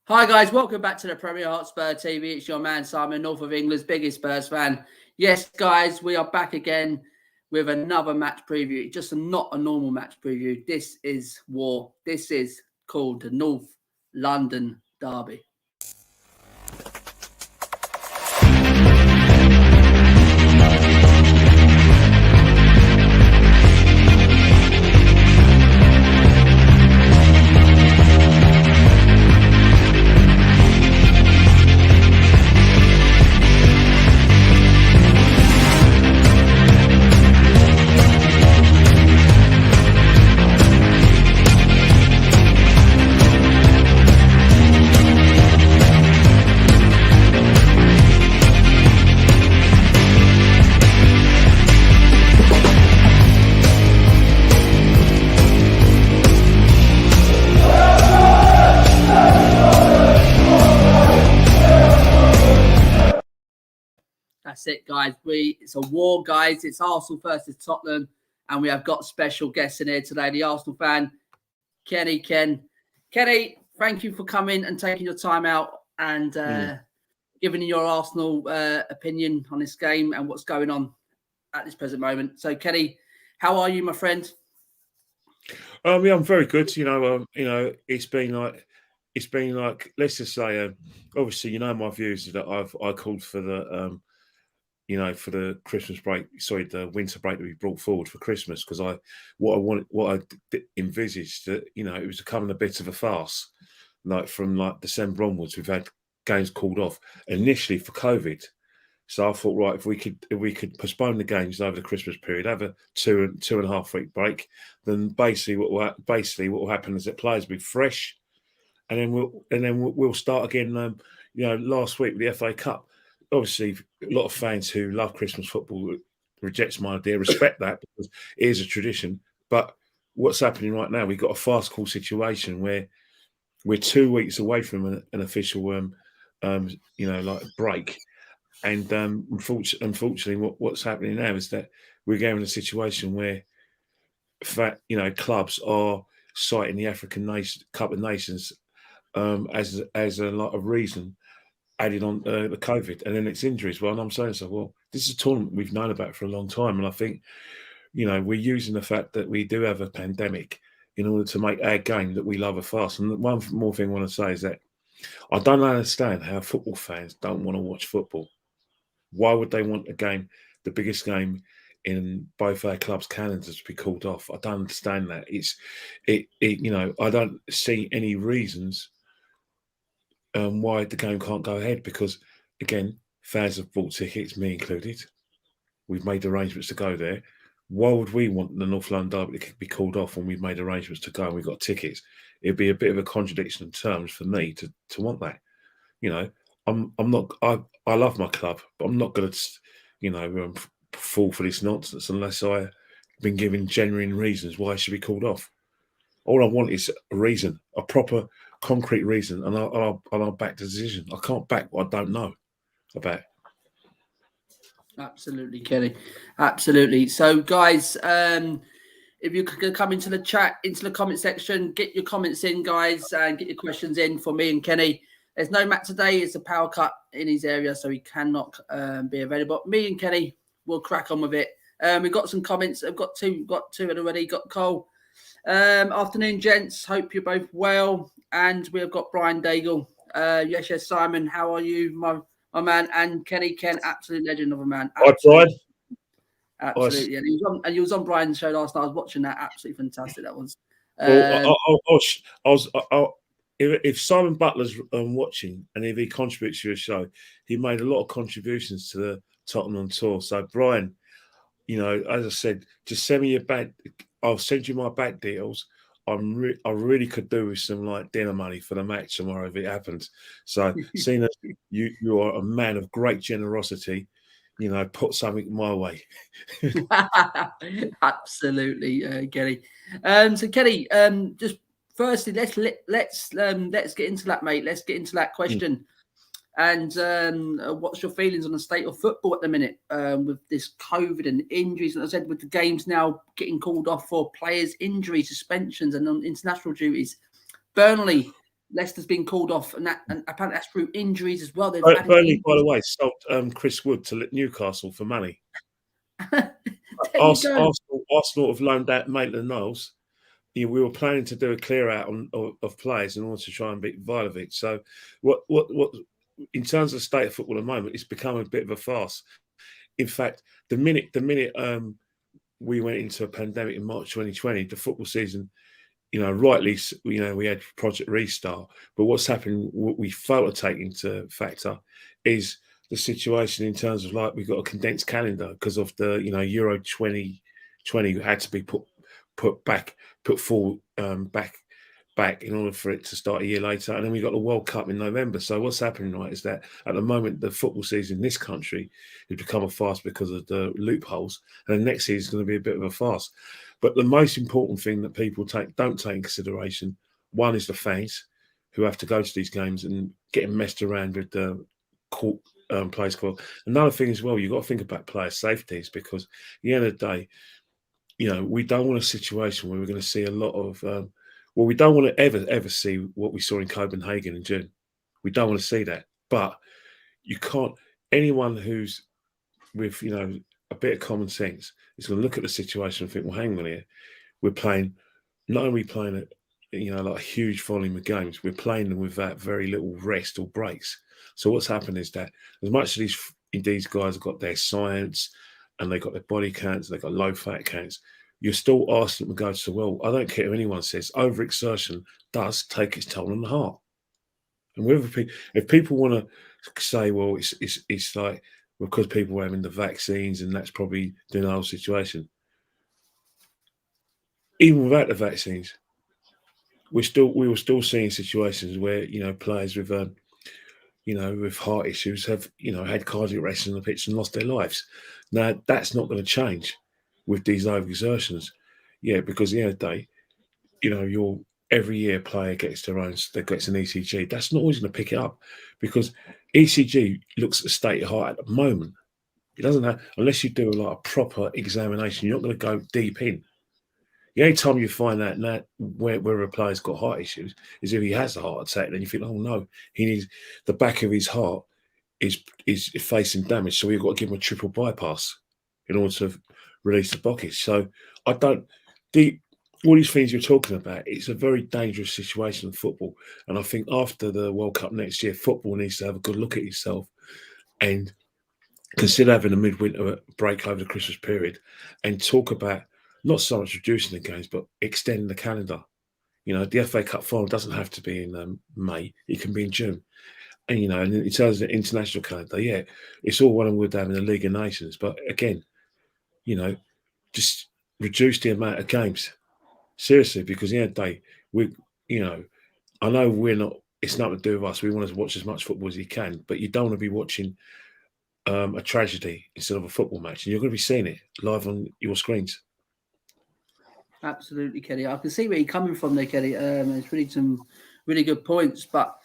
Hi guys, welcome back to the Premier Hotspur TV. It's your man Simon, North of England's biggest Spurs fan. Yes, guys, we are back again with another match preview. Just not a normal match preview. This is war. This is called the North London Derby. That's it, guys. It's a war, guys. It's Arsenal versus Tottenham, and we have got special guests in here today. The Arsenal fan, Kenny. Kenny, thank you for coming and taking your time out and giving your Arsenal opinion on this game and what's going on at this present moment. So, Kenny, how are you, my friend? Yeah, I'm very good. It's been like let's just say, obviously, my views that I called for the for the Christmas break, the winter break that we brought forward for Christmas, because what I envisaged that it was becoming a bit of a farce. Like from December onwards, we've had games called off initially for COVID. So I thought, right, if we could postpone the games over the Christmas period, have a two and a half week break, then basically what will happen is that players will be fresh, and then we'll start again. Last week with the FA Cup, obviously a lot of fans who love Christmas football rejects my idea. Respect that, because it is a tradition. But what's happening right now? We've got a farcical situation where we're 2 weeks away from an official break. And unfortunately, what's happening now is that we're going in a situation where, clubs are citing the African Cup of Nations as a lot of reason, adding on the COVID, and then it's injuries. Well, and I'm saying so. Well, this is a tournament we've known about for a long time, and I think we're using the fact that we do have a pandemic in order to make our game that we love a farce. And one more thing I want to say is that I don't understand how football fans don't want to watch football. Why would they want a game, the biggest game in both our clubs' calendars, to be called off? I don't understand that. I don't see any reasons why the game can't go ahead, because, again, fans have bought tickets, me included. We've made arrangements to go there. Why would we want the North London Derby to be called off when we've made arrangements to go and we've got tickets? It'd be a bit of a contradiction in terms for me to want that. I'm not. I love my club, but I'm not going to, fall for this nonsense unless I've been given genuine reasons why it should be called off. All I want is a reason, a proper, concrete reason, and I'll back the decision. I can't back what I don't know about. Absolutely, Kenny. Absolutely. So, guys, if you could come into the chat, into the comment section, get your comments in, guys, and get your questions in for me and Kenny. There's no Matt today. It's a power cut in his area, so he cannot be available. Me and Kenny will crack on with it. We've got some comments. I've got two already. Got Cole. Afternoon, gents. Hope you're both well. And we've got Brian Daigle. Yes, Simon. How are you, my man? And Kenny, absolute legend of a man. Hi, Brian. Absolutely. And he was on Brian's show last night. I was watching that. Absolutely fantastic. That was. If Simon Butler's watching and if he contributes to your show, he made a lot of contributions to the Tottenham tour. So, Brian, as I said, just send me your back. I'll send you my back details. I really could do with some dinner money for the match tomorrow if it happens. So, seeing as you are a man of great generosity, put something my way. Absolutely, Kelly. So, Kelly, just firstly, let's get into that, mate. Let's get into that question. And what's your feelings on the state of football at the minute with this COVID and injuries? And as I said, with the games now getting called off for players' injuries, suspensions, and on international duties. Burnley Leicester's been called off, and apparently that's through injuries as well. They've added Burnley, by injuries. the way, sold Chris Wood to Newcastle for money. There you go. Arsenal have loaned out Maitland-Niles. We were planning to do a clear out of players in order to try and beat Vlahovic. So, what in terms of the state of football at the moment, it's become a bit of a farce. In fact, the minute we went into a pandemic in March 2020, the football season, rightly, we had Project Restart. But what's happened, what we failed to take into factor, is the situation in terms of we've got a condensed calendar because of the Euro 2020 had to be put forward back in order for it to start a year later, and then we got the World Cup in November. So what's happening, right, is that at the moment the football season in this country has become a farce because of the loopholes, and the next season is going to be a bit of a farce. But the most important thing that people don't take in consideration, one is the fans who have to go to these games and getting messed around with the court players. Another thing as well, you've got to think about player safeties, because at the end of the day, we don't want a situation where we're going to see a lot of we don't want to ever see what we saw in Copenhagen in June. We don't want to see that. But you can't. Anyone who's with a bit of common sense is going to look at the situation and think, well, hang on here. We're playing, not only playing at a huge volume of games, we're playing them with that very little rest or breaks. So what's happened is that as much as these guys have got their science and they've got their body counts, they've got low fat counts, you're still asking them to go to, well, I don't care if anyone says, overexertion does take its toll on the heart. And if people want to say, well, it's like because people are having the vaccines and that's probably the whole situation. Even without the vaccines, we were still seeing situations where players with with heart issues have had cardiac arrest on the pitch and lost their lives. Now that's not going to change with these overexertions. Yeah, because at the end of the day, your every year player gets an ECG. That's not always going to pick it up, because ECG looks at the state of heart at the moment. It doesn't have, unless you do a proper examination, you're not going to go deep in. The only time you find that where a player's got heart issues is if he has a heart attack. Then you think, oh no, he needs the back of his heart is facing damage, so we've got to give him a triple bypass in order to release the blockage. So I don't. All these things you're talking about, it's a very dangerous situation in football. And I think after the World Cup next year, football needs to have a good look at itself and consider having a midwinter break over the Christmas period and talk about not so much reducing the games, but extending the calendar. The FA Cup final doesn't have to be in May. It can be in June. And, and in terms of the international calendar, yeah, it's all well and good having the League of Nations. But again, just reduce the amount of games. Seriously, because at the end of the day, I know it's nothing to do with us. We want to watch as much football as you can, but you don't want to be watching a tragedy instead of a football match. And you're going to be seeing it live on your screens. Absolutely, Kelly. I can see where you're coming from there, Kelly. It's really some really good points. But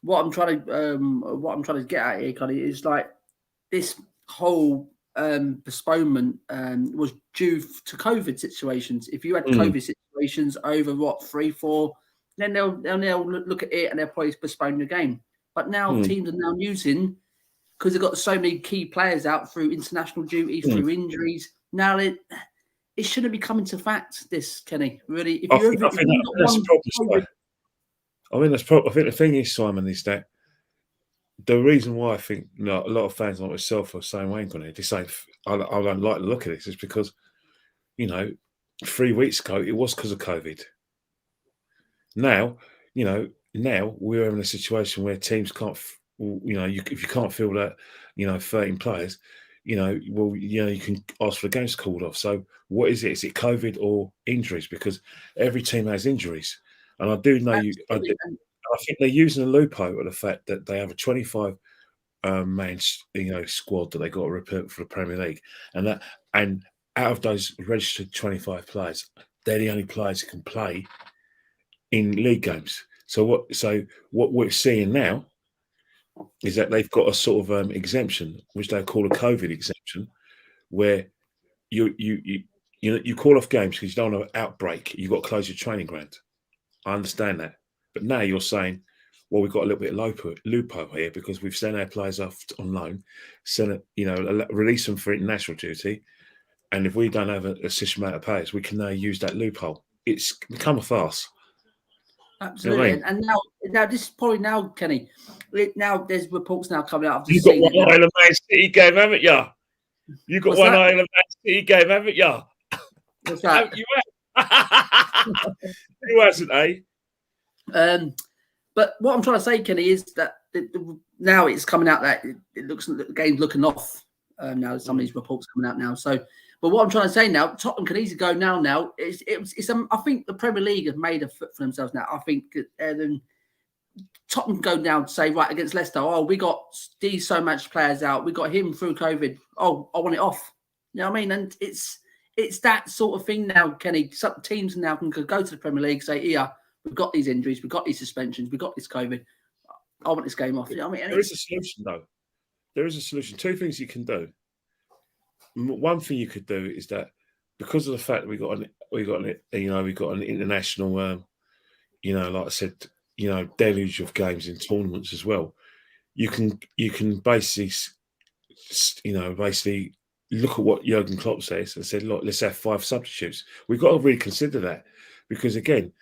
what I'm trying to get at here, Kelly, is like this whole postponement was due to COVID situations. If you had COVID situations over 3, 4, then they'll look at it and they'll probably postpone the game. But now teams are now using, because they've got so many key players out through international duty, through injuries. Now it shouldn't be coming to fact, this, Kenny. Really, if you I think that's the problem. I think the thing is, Simon, is that the reason why I think a lot of fans like myself are saying, "Wayne on it," they say, "I don't like the look of this," is because 3 weeks ago it was because of COVID. Now, now we're in a situation where teams can't, if you can't field that, 13 players, you can ask for the games called off. So what is it? Is it COVID or injuries? Because every team has injuries, and I do know I think they're using a loophole of the fact that they have a 25 man squad that they got to report for the Premier League, and out of those registered 25 players, they're the only players who can play in league games. So what we're seeing now is that they've got a sort of exemption, which they call a COVID exemption, where you call off games because you don't want an outbreak. You've got to close your training ground. I understand that, But now you're saying, well, we've got a little bit of loophole here because we've sent our players off on loan, release them for international duty, and if we don't have a sufficient amount of players, we can now use that loophole. It's become a farce. Absolutely, You know what I mean? and now this is probably now, Kenny. Now there's reports now coming out. I've just You've got seen one it now. eye on the Man City game, haven't you? You've got What's one that? eye on the Man City game, haven't you? What's that? You have. Who hasn't, eh? But what I'm trying to say, Kenny, is that now it's coming out that it looks the game's looking off. Now some of these reports coming out now. So, but what I'm trying to say now, Tottenham can easily go now. Now I think the Premier League have made a foot for themselves now. I think Tottenham go down to say, right, against Leicester, oh, we got these so much players out, we got him through COVID. Oh, I want it off. You know what I mean? And it's that sort of thing now, Kenny. Some teams now can go to the Premier League, say, yeah, we've got these injuries, we've got these suspensions, we've got this COVID. I want this game off. You know what I mean? There is a solution, though. There is a solution. Two things you can do. One thing you could do is that because of the fact that we got an international, like I said, deluge of games in tournaments as well. You can basically look at what Jurgen Klopp says and said, look, let's have 5 substitutes. We've got to really consider that because again,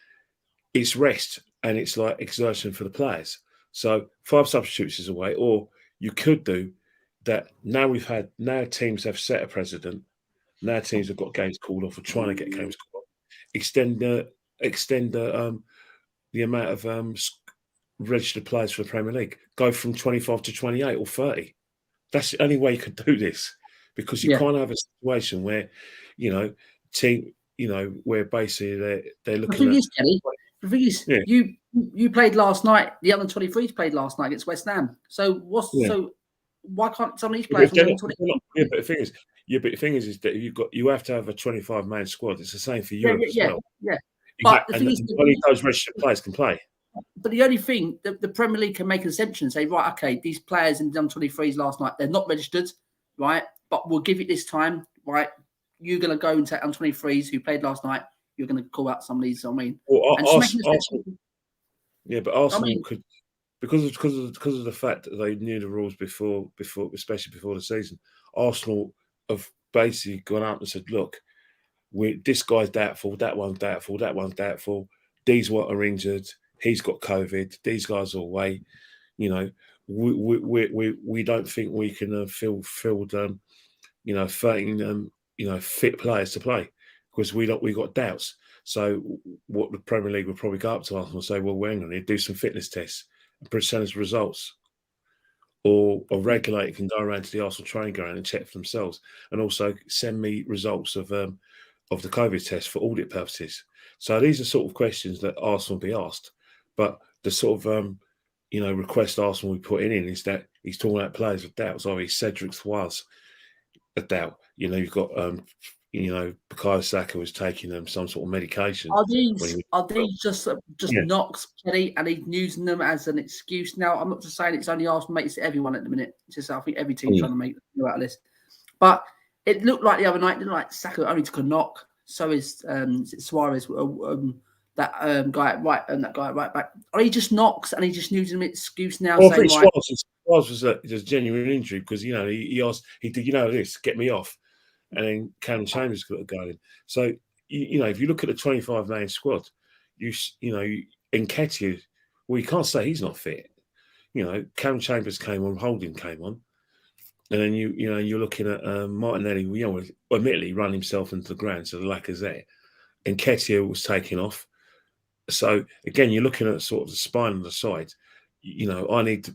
it's rest and it's like exertion for the players. So 5 substitutes is a way, or you could do that. Now teams have set a precedent. Now teams have got games called off or trying to get games called off. Extend the amount of registered players for the Premier League. Go from 25 to 28 or 30. That's the only way you could do this because you can't have a situation where, where basically they're looking at. Kenny, the thing is, you played last night. The under 23s played last night against West Ham. So why can't some of these players? But the thing is that you have to have a 25-man squad. It's the same for Europe as well. Yeah. But the thing is, only those registered players can play. But the only thing, the Premier League can make an assumption and say, right, okay, these players in the under 23s last night, they're not registered, right? But we'll give it this time, right? You're going to go and take under 23s who played last night. You're going to call out some of these. I mean, Arsenal could, because of the fact that they knew the rules before, especially before the season. Arsenal have basically gone out and said, look, this guy's doubtful, that one's doubtful. These one are injured. He's got COVID. These guys are away. We don't think we can field 13 fit players to play because we got doubts. So what the Premier League would probably go up to Arsenal and say, well, we're going to do some fitness tests and present us results. Or a regulator can go around to the Arsenal training ground and check for themselves, and also send me results of the COVID test for audit purposes. So these are sort of questions that Arsenal will be asked. But the sort of request Arsenal will be putting in is that he's talking about players with doubts. Cedric was a doubt. You've got Bukayo Saka was taking some sort of medication. Are these just knocks, Kenny, and he's using them as an excuse? Now, I'm not just saying it's only Arsenal, mate. It's everyone at the minute. It's just I think every team's trying to make you out of this. But it looked like the other night, like Saka only took a knock. So is Suarez, that guy right and that guy right back. Are he just knocks and he just using an excuse now? Well, I think Suarez was a genuine injury because he asked, he did this, get me off. And then Cam Chambers got to go in. So, if you look at the 25-man squad, Nketiah, well, you can't say he's not fit. Cam Chambers came on, Holding came on. And then, you're looking at Martinelli, admittedly run himself into the ground, so the Lacazette. Nketiah was taken off. So, again, you're looking at sort of the spine on the side. I need to,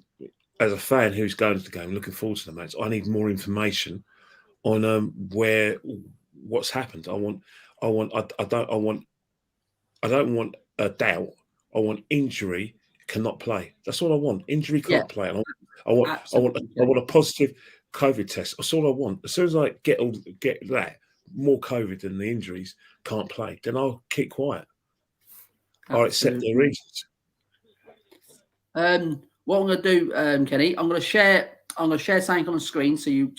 as a fan who's going to the game, looking forward to the match, I need more information on what's happened. I don't want a doubt. I want injury cannot play. That's all I want. Injury can't play. I want a positive COVID test. That's all I want. As soon as I get that more COVID than the injuries can't play, then I'll keep quiet. I'll accept their reasons. What I'm going to do, Kenny, I'm going to share something on the screen so you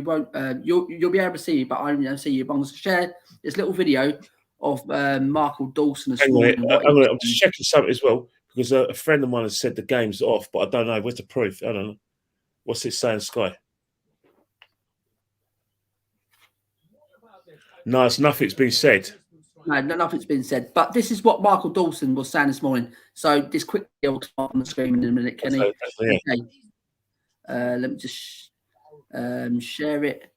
won't you'll be able to see me, but I don't see you. But I'm going to share this little video of Michael Dawson this Hang on, morning. I'm just checking something as well, because a friend of mine has said the game's off, but I don't know. Where's the proof? I don't know. What's it saying, Sky? No, it's nothing's been said. No, nothing's been said. But this is what Michael Dawson was saying this morning. So this quick will come up on the screen in a minute, Kenny. Okay. Let me just share it.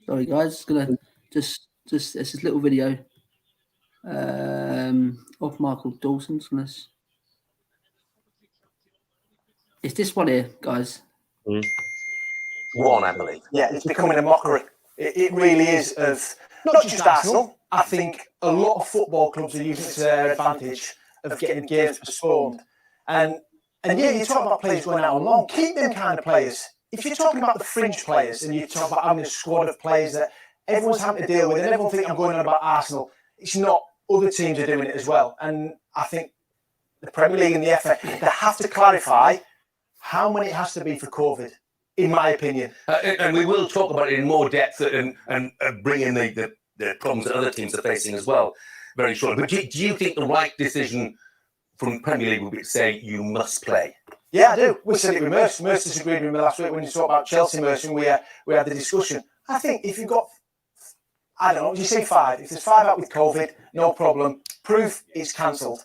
Sorry, guys. Gonna just this is a little video of Michael Dawson's. It's this one here, guys. One, I believe. Yeah, it's becoming a mockery. It really is of not just Arsenal. I think a lot of football clubs are using it to their advantage of getting games postponed. And yeah, you talk about players going out on loan. Keep them kind of players. If you're talking about the fringe players and you talk about having a squad of players that everyone's having to deal with, and everyone thinks I'm going on about Arsenal, it's not. Other teams are doing it as well. And I think the Premier League and the FA, they have to clarify how many it has to be for COVID, in my opinion. And we will talk about it in more depth and bring in the problems that other teams are facing as well very shortly. But do you think the right decision from Premier League would be to say you must play? Yeah, I do. We said it with Merce. Merce disagreed with me last week when you talked about Chelsea, Merce, and we had the discussion. I think if you've got, I don't know, you say 5. If there's 5 out with COVID, no problem. Proof it's cancelled.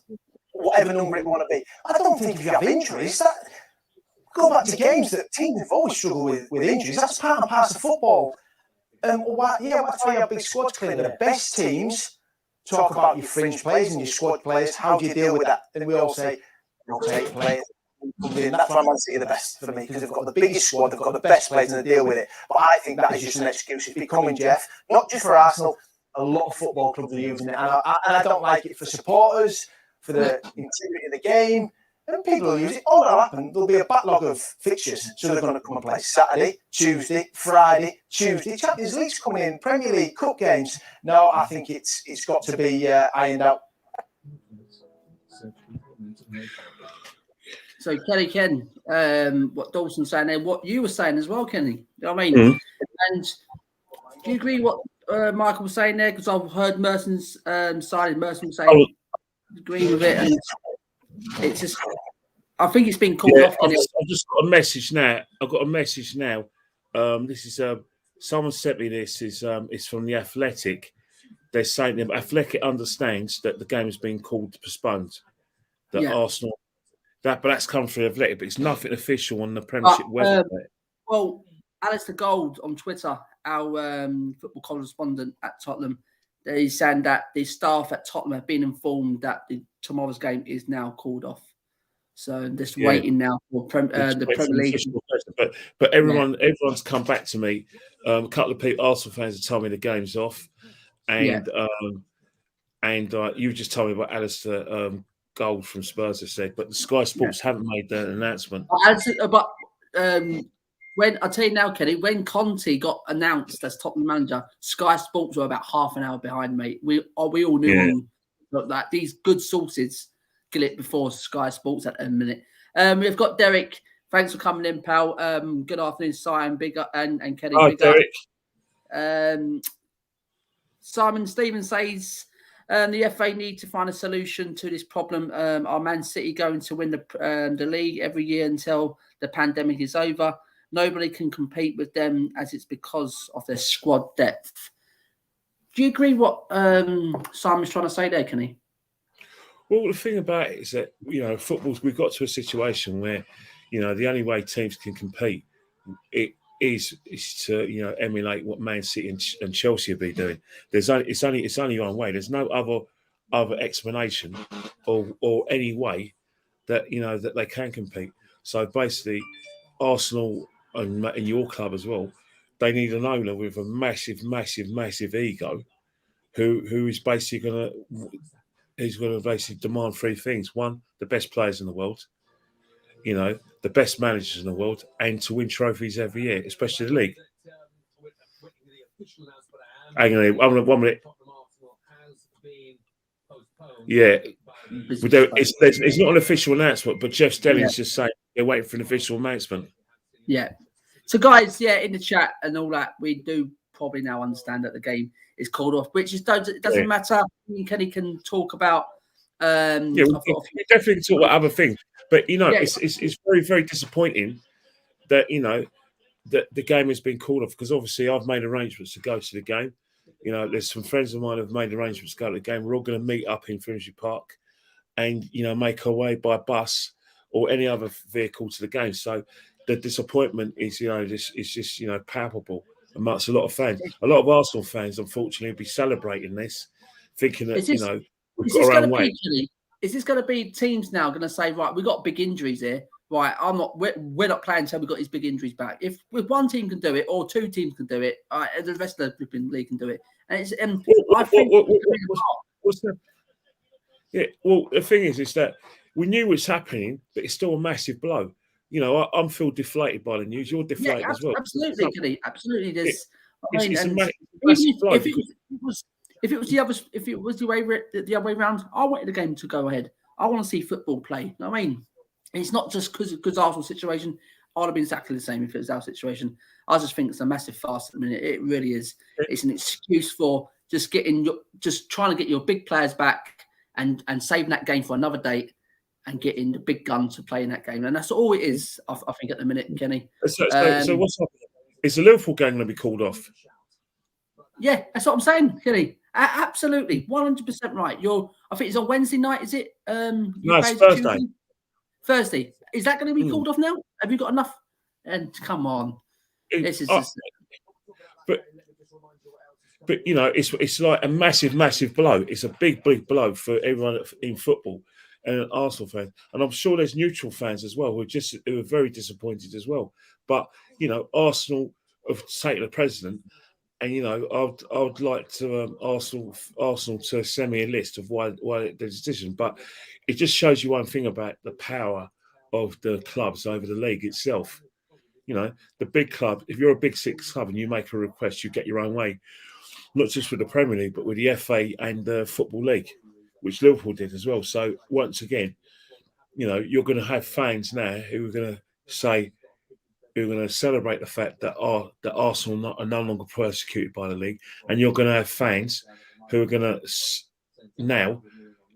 Whatever number it want to be. I don't think if you have injuries, go back to games that teams have always struggled with injuries. That's part and parcel of football. That's why you have big squads. Clearly, the best teams talk about your fringe players and your squad players. How do you deal with that? And we all say, rotate players. That's why Man City are the best for me, because they've got the biggest squad, they've got the best players, and they deal with it. But I think that is just an excuse. It's becoming, Jeff, not just for Arsenal. A lot of football clubs are using it, and I don't like it for supporters, for the integrity of the game. And people will use it. All that'll happen, there'll be a backlog of fixtures. So they're going to come and play Saturday, Tuesday, Friday, Tuesday. Champions League's coming in, Premier League, Cup games. No, I think it's got to be ironed out. So, Ken, what Dawson's saying there, what you were saying as well, Kenny. You know what I mean? And do you agree what Michael was saying there? Because I've heard Merson's side, Merson saying, agree with it. And it's just, I think it's been called off. I've just got a message now. I've got a message now. This is someone sent me this. It's from the Athletic. They're saying the Athletic understands that the game has been called postponed. That Arsenal, but that's come through Athletic, but it's nothing official on the Premiership website. Well, Alistair Gold on Twitter, our football correspondent at Tottenham, he's saying that the staff at Tottenham have been informed that tomorrow's game is now called off. So just waiting now for the Premier League. But everyone's come back to me. A couple of people, Arsenal fans, have told me the game's off, and you just told me about Alistair Gold from Spurs has said, but the Sky Sports haven't made that announcement. But when I tell you now, Kenny, when Conte got announced as Tottenham manager, Sky Sports were about half an hour behind, mate. We all knew that these good sources get it before Sky Sports at a minute. We've got Derek. Thanks for coming in, pal. Good afternoon, Simon, big up, and Kenny. Hi, Derek. Simon Stevens says the FA need to find a solution to this problem. Are Man City going to win the league every year until the pandemic is over? Nobody can compete with them as it's because of their squad depth. Do you agree what Simon's trying to say there, Kenny? Well, the thing about it is that, football's, we've got to a situation where, the only way teams can compete is to, emulate what Man City and Chelsea have been doing. It's only one way. There's no other explanation or any way that, that they can compete. So basically, Arsenal and your club as well, they need an owner with a massive, massive, massive ego who is basically going to basically demand 3 things. 1, the best players in the world, the best managers in the world, and to win trophies every year, especially the league. Hang on, 1 minute. Yeah, Business it's not an official announcement, but Jeff Stelling's Yeah. just saying they're waiting for an official announcement. Yeah. So, guys, yeah, in the chat and all that, we do probably now understand that the game is called off, which is it doesn't matter. Kenny can talk about. Yeah, we definitely talk about other things, but you know, Yeah. it's very, very disappointing that you know that the game has been called off, because obviously I've made arrangements to go to the game. You know, there's some friends of mine who've made arrangements to go to the game. We're all going to meet up in Finsbury Park and, you know, make our way by bus or any other vehicle to the game. So the disappointment is, you know, it's just, you know, palpable amongst a lot of fans. A lot of Arsenal fans, unfortunately, will be celebrating this, thinking that, you know, we've got our own way. Is this going to be teams now going to say, right, we've got big injuries here. Right, we're not playing until we've got these big injuries back. If one team can do it or two teams can do it, the rest of the flipping league can do it. And it's what's the? Yeah, well, the thing is that we knew what's happening, but it's still a massive blow. You know, I'm feel deflated by the news. You're deflated as well. Absolutely, Kenny. Absolutely. There's. It's a massive blow. If it was the other way around, I wanted the game to go ahead. I want to see football play. You know what I mean? It's not just because Arsenal's situation. I'd have been exactly the same if it was our situation. I just think it's a massive farce at the minute. It really is. It's an excuse for just trying to get your big players back and saving that game for another date and getting the big gun to play in that game. And that's all it is, I think, at the minute, Kenny. So what's happening? Is the Liverpool game going to be called off? Yeah, that's what I'm saying, Kenny. Absolutely, 100% right. I think it's on Wednesday night, is it? No, it's Thursday. Thursday. Is that going to be called off now? Have you got enough? And come on, this is just. But you know, it's like a massive blow. It's a big blow for everyone in football and Arsenal fans. And I'm sure there's neutral fans as well who are very disappointed as well. But you know, Arsenal have taken the president, and you know, I'd like to Arsenal to send me a list of why the decision. But it just shows you one thing about the power of the clubs over the league itself. You know, the big club, if you're a big six club and you make a request, you get your own way. Not just with the Premier League, but with the FA and the Football League, which Liverpool did as well. So once again, you know, you're going to have fans now who are going to celebrate the fact that Arsenal are no longer persecuted by the league, and you're going to have fans who are going to now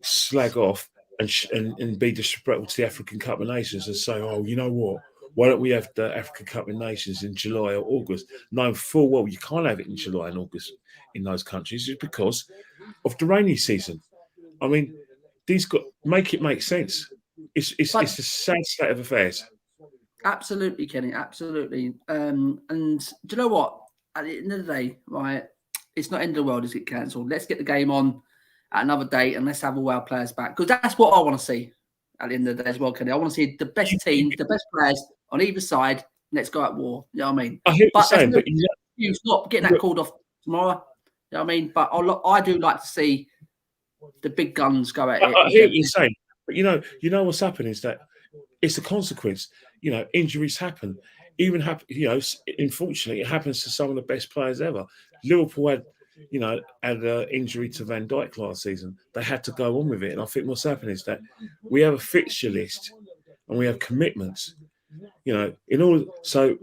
slag off and be disrespectful to the African Cup of Nations and say, oh, you know what? Why don't we have the African Cup of Nations in July or August? Knowing full well you can't have it in July and August in those countries, is because of the rainy season. I mean, make it make sense. It's a sad state of affairs. Absolutely, Kenny. Absolutely. And do you know what? At the end of the day, right, it's not end of the world as it cancelled. Let's get the game on at another date and let's have all our players back, because that's what I want to see at the end of the day as well, Kenny. I want to see the best teams, the best players on either side. Let's go at war. You know what I mean? I hear what you're saying, but you stop getting that called off tomorrow. You know what I mean? But I do like to see the big guns go at it. I hear what you're saying, but you know what's happening is that it's a consequence. You know, injuries happen. You know, unfortunately, it happens to some of the best players ever. Liverpool had an injury to Van Dijk last season. They had to go on with it, and I think what's happening is that we have a fixture list and we have commitments. You know, so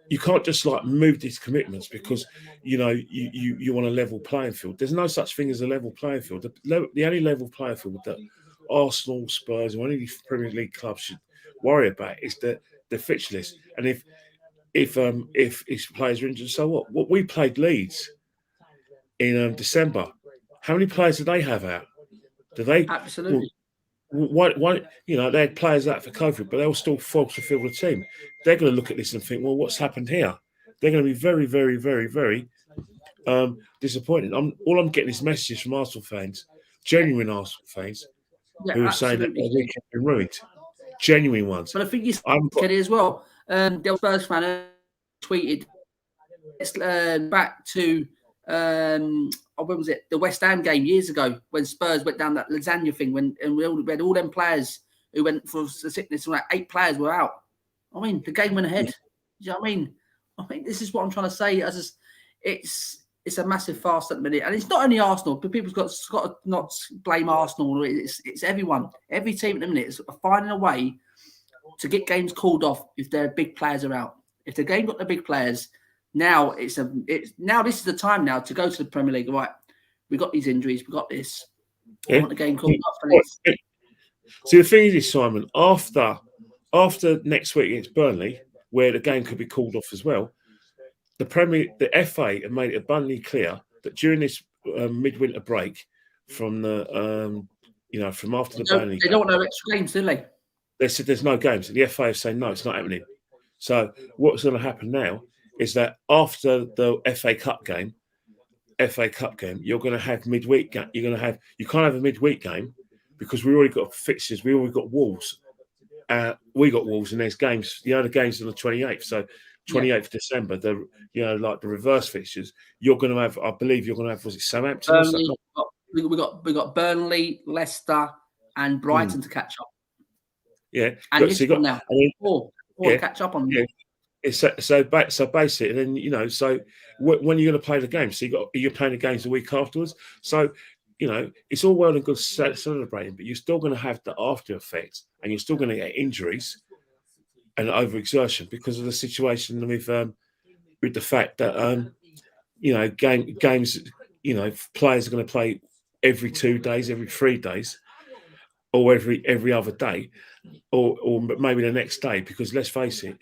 you can't just like move these commitments because you want a level playing field. There's no such thing as a level playing field. The only level playing field that Arsenal, Spurs, or any Premier League club should worry about is the fixture list. And if players are injured, so what? What we played Leeds in December. How many players did they have out? Did they absolutely? Why? They had players out for COVID, but they were still forced to fill the team. They're going to look at this and think, well, what's happened here? They're going to be very, very, very, very disappointed. I'm getting is messages from Arsenal fans, genuine Arsenal fans, who are saying that their weekend has been ruined. Genuine ones. But I think you get it as well. The Spurs fan tweeted it's back to when was it? The West Ham game years ago when Spurs went down that lasagna thing we had all them players who went for the sickness and like 8 players were out. I mean, the game went ahead. You know what I mean? This is what I'm trying to say. It's it's a massive farce at the minute, and it's not only Arsenal, but people's got to not blame Arsenal. It's everyone, every team at the minute is finding a way to get games called off if their big players are out. If the game got the big players, now this is the time now to go to the Premier League. Right, we got these injuries, we got this. I want the game called off. And see, the thing is, Simon, after next week against Burnley, where the game could be called off as well, the FA have made it abundantly clear that during this midwinter break, from the from after the Burnley, they don't want no extra games, do they? They said there's no games, and the FA is saying no, it's not happening. So what's going to happen now is that after the FA Cup game, you're going to have midweek. You can't have a midweek game because we already got fixtures. We already got Wolves. We got Wolves, and there's games. The other games on the 28th. So 28th of December, like the reverse fixtures. You're going to have, I believe, was it Southampton? Burnley, we got Burnley, Leicester, and Brighton to catch up. Yeah, and so now. Four catch up on. Yeah. So basically, then so when are you going to play the game? So you're playing the games the week afterwards. So it's all well and good celebrating, but you're still going to have the after effects, and you're still going to get injuries and overexertion because of the situation with the fact that games players are going to play every 2 days, every 3 days, or every other day, or maybe the next day. Because let's face it,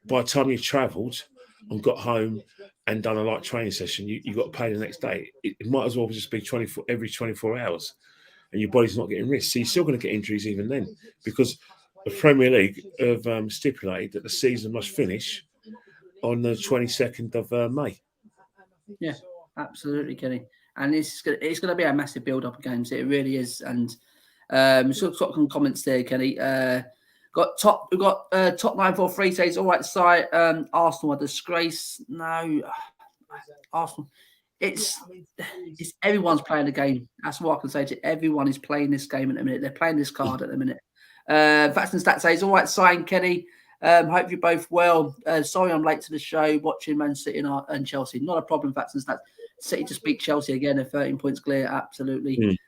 by the time you've travelled and got home and done a light training session, you got to pay the next day. It might as well just be every 24 hours, and your body's not getting risk. So you're still going to get injuries even then, because the Premier League have stipulated that the season must finish on the 22nd of May. Yeah, absolutely, Kenny. And it's going to be a massive build-up of games. It really is. And sort of some comments there, Kenny. We've got top 943 says, all right, side. Arsenal a disgrace. No, Arsenal. It's everyone's playing the game. That's what I can say to you. Everyone is playing this game at the minute. They're playing this card at the minute. Facts and Stats says, all right, sign Kenny. Hope you're both well. Sorry I'm late to the show. Watching Man City and Chelsea. Not a problem, Facts and Stats. City to beat Chelsea again at 13 points clear. Absolutely.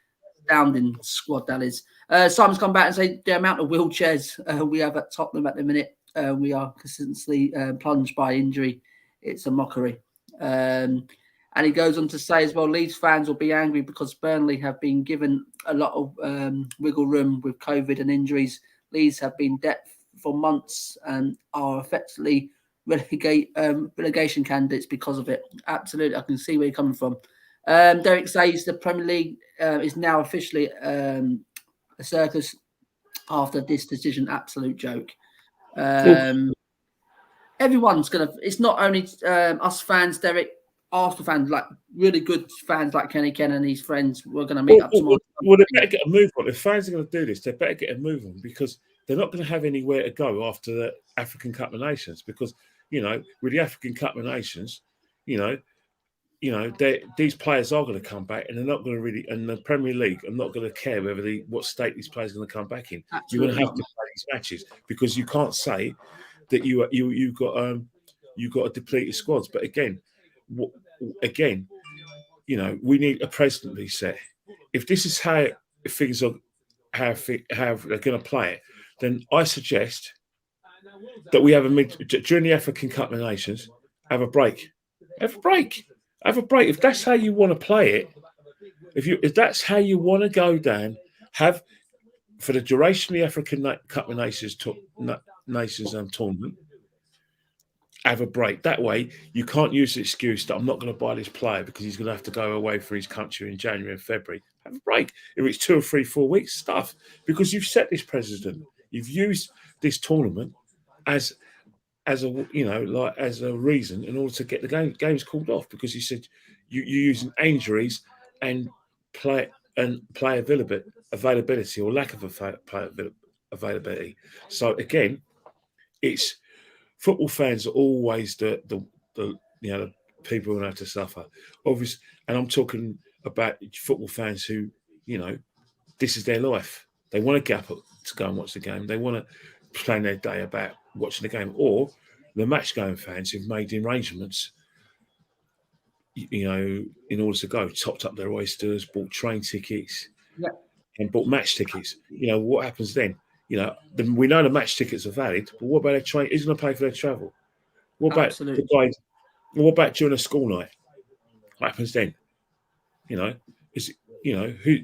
Astounding squad that is. Simon's come back and said the amount of wheelchairs we have at Tottenham at the minute. We are consistently plunged by injury. It's a mockery. And he goes on to say as well, Leeds fans will be angry because Burnley have been given a lot of wiggle room with COVID and injuries. Leeds have been depth for months and are effectively relegation candidates because of it. Absolutely, I can see where you're coming from. Derek says the Premier League is now officially a circus after this decision. Absolute joke. Everyone's going to... It's not only us fans, Derek, Arsenal fans, like really good fans like Kenny Ken and his friends. We're going to meet up tomorrow. Well, they better get a move on. If fans are going to do this, they better get a move on, because they're not going to have anywhere to go after the African Cup of Nations. Because, with the African Cup of Nations, these players are going to come back, and they're not going to really. And the Premier League are not going to care what state these players are going to come back in. Absolutely. You're going to have to play these matches, because you can't say that you've got a depleted squads. But again, we need a precedent set. If this is how things are, how they're going to play it, then I suggest that we have during the African Cup of Nations, have a break. Have a break. If that's how you want to play it, if that's how you want to go down, have for the duration of the African Cup of Nations tournament, have a break. That way, you can't use the excuse that I'm not going to buy this player because he's going to have to go away for his country in January and February. Have a break. If it's 2 or 3, 4 weeks, stuff, because you've set this precedent. You've used this tournament as a reason in order to get the games called off, because you said you're using injuries and play availability or lack of play availability. So again, it's football fans are always the people who have to suffer. Obviously, and I'm talking about football fans who, this is their life. They want to get up to go and watch the game. They want to plan their day about watching the game. Or the match-going fans who've made arrangements, you know, in order to go, topped up their oysters, bought train tickets, Yeah. and bought match tickets. You know, what happens then? You know, we know the match tickets are valid, but what about their train? Who's going to pay for their travel? What about Absolutely. the guys? What about during a school night? What happens then? You know, is you know who?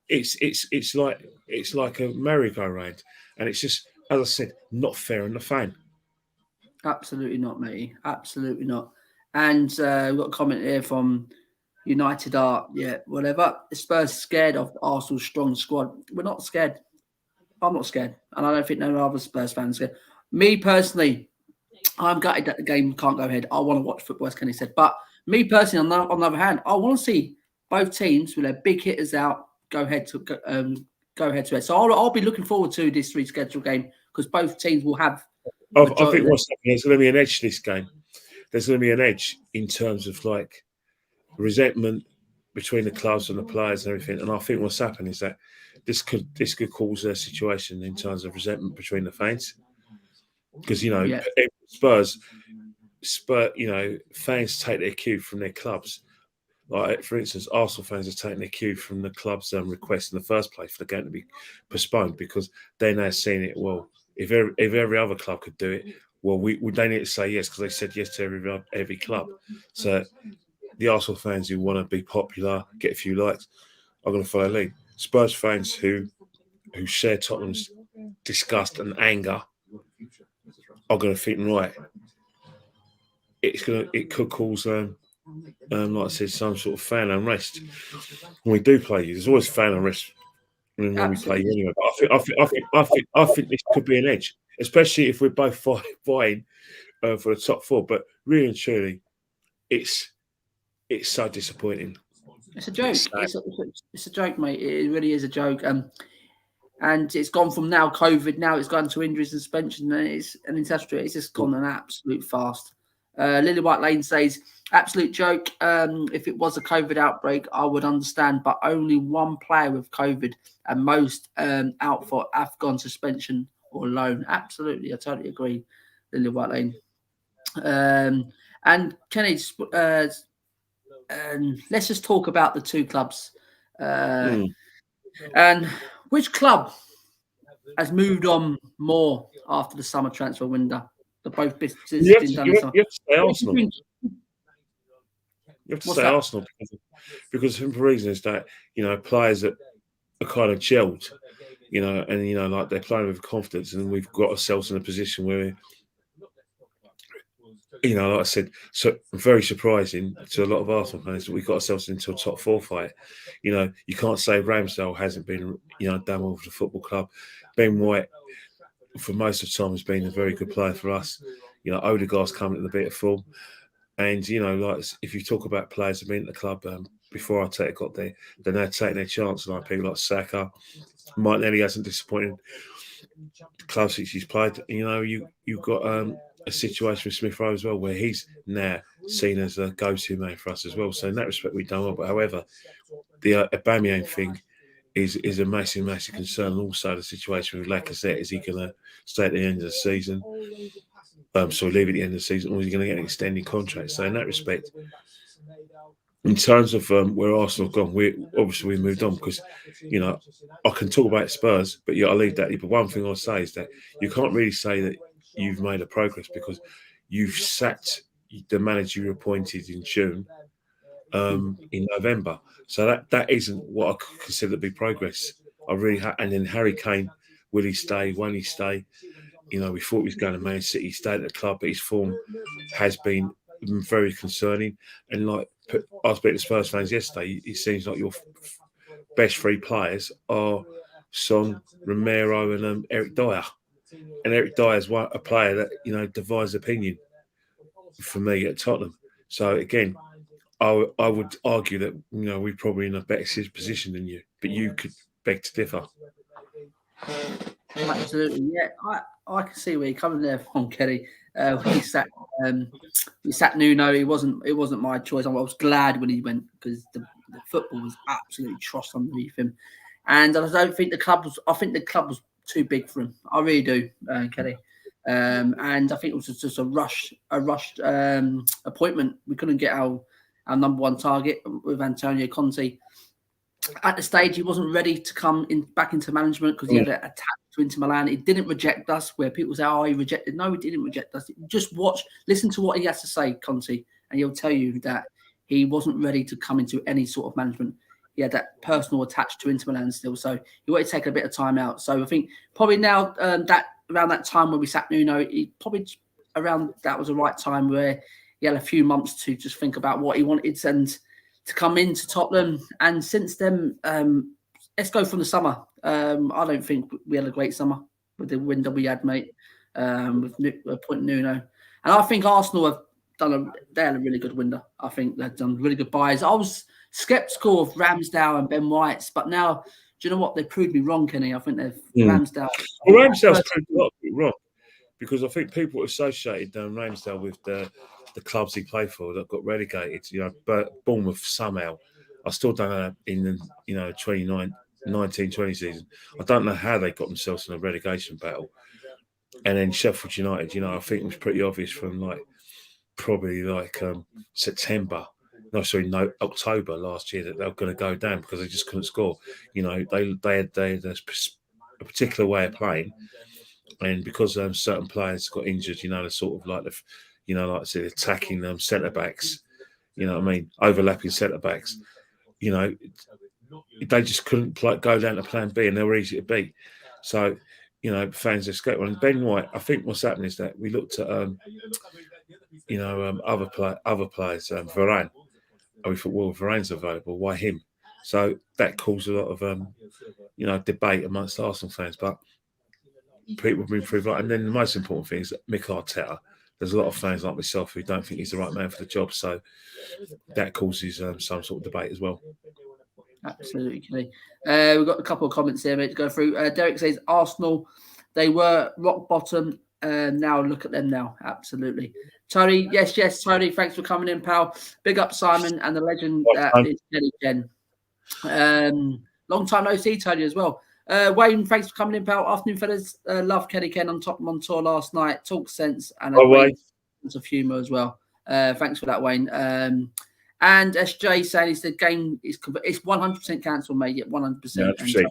It's like a merry-go-round, and it's just, as I said, not fair on the fan. Absolutely not, matey. Absolutely not. And we've got a comment here from United Art. Yeah, whatever. Spurs scared of Arsenal's strong squad. We're not scared. I'm not scared. And I don't think no other Spurs fans are scared. Me personally, I'm gutted that the game can't go ahead. I want to watch football, as Kenny said. But me personally, on the other hand, I want to see both teams with their big hitters out go head to head. So I'll be looking forward to this rescheduled game because both teams will have. I think what's happening, there's going to be an edge to this game. There's going to be an edge in terms of like resentment between the clubs and the players and everything. And I think what's happened is that this could cause a situation in terms of resentment between the fans. Because, you know, Spurs, you know, fans take their cue from their clubs. Like, for instance, Arsenal fans are taking their cue from the club's request in the first place for the game to be postponed because they're now seeing it, well, if every other club could do it, well, they need to say yes because they said yes to every club. So the Arsenal fans who want to be popular, get a few likes, are going to follow lead. Spurs fans who share Tottenham's disgust and anger are going to think, right, it could cause like I said, some sort of fan unrest. When we do play you, there's always fan unrest when we play you anyway. But I think this could be an edge, especially if we're both vying for the top four. But really and truly, it's so disappointing. It's a joke. It's a joke, mate. It really is a joke. And it's gone from now COVID, now it's gone to injuries and suspension, and it's just gone an absolute fast. Lily White Lane says, absolute joke. If it was a COVID outbreak, I would understand, but only one player with COVID and most out for Afghan suspension or loan. Absolutely, I totally agree, Lily White Lane. And Kenny, let's just talk about the two clubs. And which club has moved on more after the summer transfer window? The both businesses you have to say Arsenal. You have to say Arsenal because the reason is that, you know, players that are kind of gelled, you know, and, you know, like they're playing with confidence, and we've got ourselves in a position where, you know, like I said, so very surprising to a lot of Arsenal fans that we got ourselves into a top four fight. You know, you can't say Ramsdale hasn't been, you know, done well for the football club. Ben White, for most of the time, has been a very good player for us. You know, Odegaard's coming to the bit of form. And, you know, like if you talk about players who've been at the club before Arteta got there, they're now taking their chance. Like people like Saka, Martinelli hasn't disappointed. The club since he's played. You know, you've got a situation with Smith Rowe as well, where he's now seen as a go-to man for us as well. So in that respect, we've done well. But however, the Aubameyang thing is a massive concern. And also the situation with Lacazette, is he going to stay at the end of the season? So leave at the end of the season, or is he going to get an extended contract? So in that respect, in terms of where Arsenal have gone, we moved on because, you know, I can talk about Spurs, but I'll leave that. But one thing I'll say is that you can't really say that you've made a progress because you've sacked the manager you appointed in June, in November. So that isn't what I consider to be progress. And then Harry Kane, will he stay? Won't he stay? You know, we thought he was going to Man City, he stayed at the club, but his form has been very concerning. And like I was speaking to Spurs fans yesterday, it seems like your best three players are Son, Romero, and Eric Dyer. And Eric Dyer is a player that, you know, divides opinion for me at Tottenham. So again, I would argue that, you know, we're probably in a better position than you, but you could beg to differ. Absolutely, yeah. I can see where you're coming there from, Kelly. We sat Nuno. It wasn't my choice. I was glad when he went because the football was absolutely trust underneath him, and I don't think the club was. I think the club was too big for him. I really do, Kelly. And I think it was just a rushed appointment. We couldn't get our our number one target with Antonio Conte. At the stage, he wasn't ready to come back into management because he had a attach to Inter Milan. He didn't reject us, where people say, "Oh, he rejected." No, he didn't reject us. Just listen to what he has to say, Conte, and he'll tell you that he wasn't ready to come into any sort of management. He had that personal attached to Inter Milan still, so he wanted to take a bit of time out. So I think probably now that around that time when we sacked Nuno, he probably around that was the right time where he had a few months to just think about what he wanted and to come into Tottenham. And since then, let's go from the summer. I don't think we had a great summer with the window we had, mate, with appointing Nuno. And I think Arsenal have they had a really good window. I think they've done really good buys. I was sceptical of Ramsdale and Ben White, but now, do you know what? They proved me wrong, Kenny. I think they've Ramsdale. Well, Ramsdale's proved a lot of people wrong because I think people associated Ramsdale with the clubs he played for that got relegated. But Bournemouth somehow. I still don't know in the 19-20 season. I don't know how they got themselves in a relegation battle. And then Sheffield United, I think it was pretty obvious from probably October last year that they were going to go down because they just couldn't score. They had a particular way of playing, and because certain players got injured, they're sort of like like I said, attacking them centre backs. You know what I mean? Overlapping centre backs. They just couldn't go down to Plan B, and they were easy to beat. So, fans escape. And Ben White, I think what's happening is that we looked at other players, Varane, and we thought, well, Varane's available, why him? So that caused a lot of debate amongst Arsenal fans. But people have been proved right. And then the most important thing is that Mick Arteta. There's a lot of fans like myself who don't think he's the right man for the job. So that causes some sort of debate as well. Absolutely. We've got a couple of comments here, mate, to go through. Derek says, Arsenal, they were rock bottom. Now look at them now. Absolutely. Tony, yes, Tony, thanks for coming in, pal. Big up Simon and the legend is Kenny Ken. Long time no see, Tony, as well. Wayne, thanks for coming in, pal. Afternoon, fellas. Love Kenny Ken on Tottenham on tour last night. Talk sense and a great sense of humour as well. Thanks for that, Wayne. And SJ saying the game is 100% cancelled, mate. Yet 100%.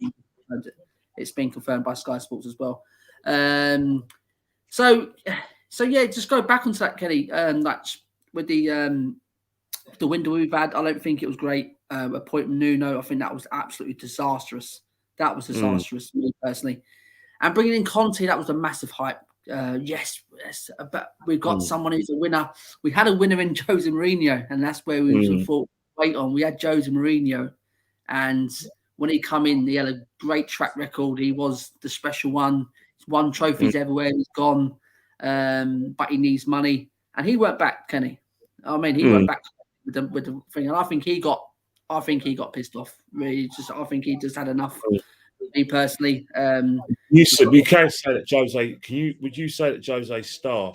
And it's been confirmed by Sky Sports as well. So yeah, just go back onto that, Kenny. With the window we've had, I don't think it was great. Appointing Nuno, I think that was absolutely disastrous. That was disastrous, me personally. And bringing in Conte, that was a massive hype. Yes, but we've got someone who's a winner. We had a winner in Jose Mourinho, and that's where we thought, wait on. We had Jose Mourinho, and when he come in, he had a great track record. He was the special one. He's won trophies everywhere he's gone, but he needs money, and he went back, Kenny. I mean, he went back with the thing, and I think he got pissed off. Really, I think he just had enough. Me personally, you can say that Jose. Would you say that Jose's star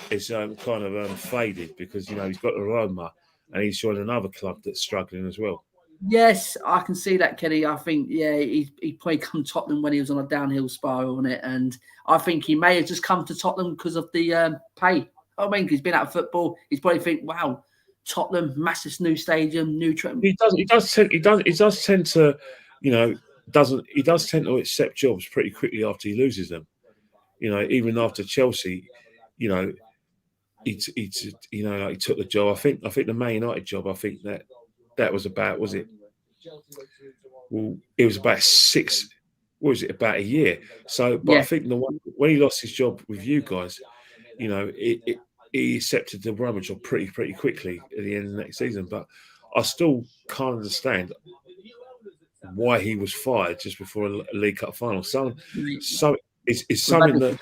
is kind of faded because he's got the Roma and he's joined another club that's struggling as well? Yes, I can see that, Kenny. I think he probably come to Tottenham when he was on a downhill spiral on it, and I think he may have just come to Tottenham because of the pay. I mean, he's been out of football. He's probably think, wow, Tottenham, massive new stadium, new. He does tend to, he does tend to accept jobs pretty quickly after he loses them. Even after Chelsea, he took the job. I think the Man United job. I think that was about. Was it? Well, it was about 6. What was it? About a year. So, but yeah. I think when he lost his job with you guys, he accepted the Roma job pretty quickly at the end of the next season. But I still can't understand why he was fired just before a League Cup final. It's something that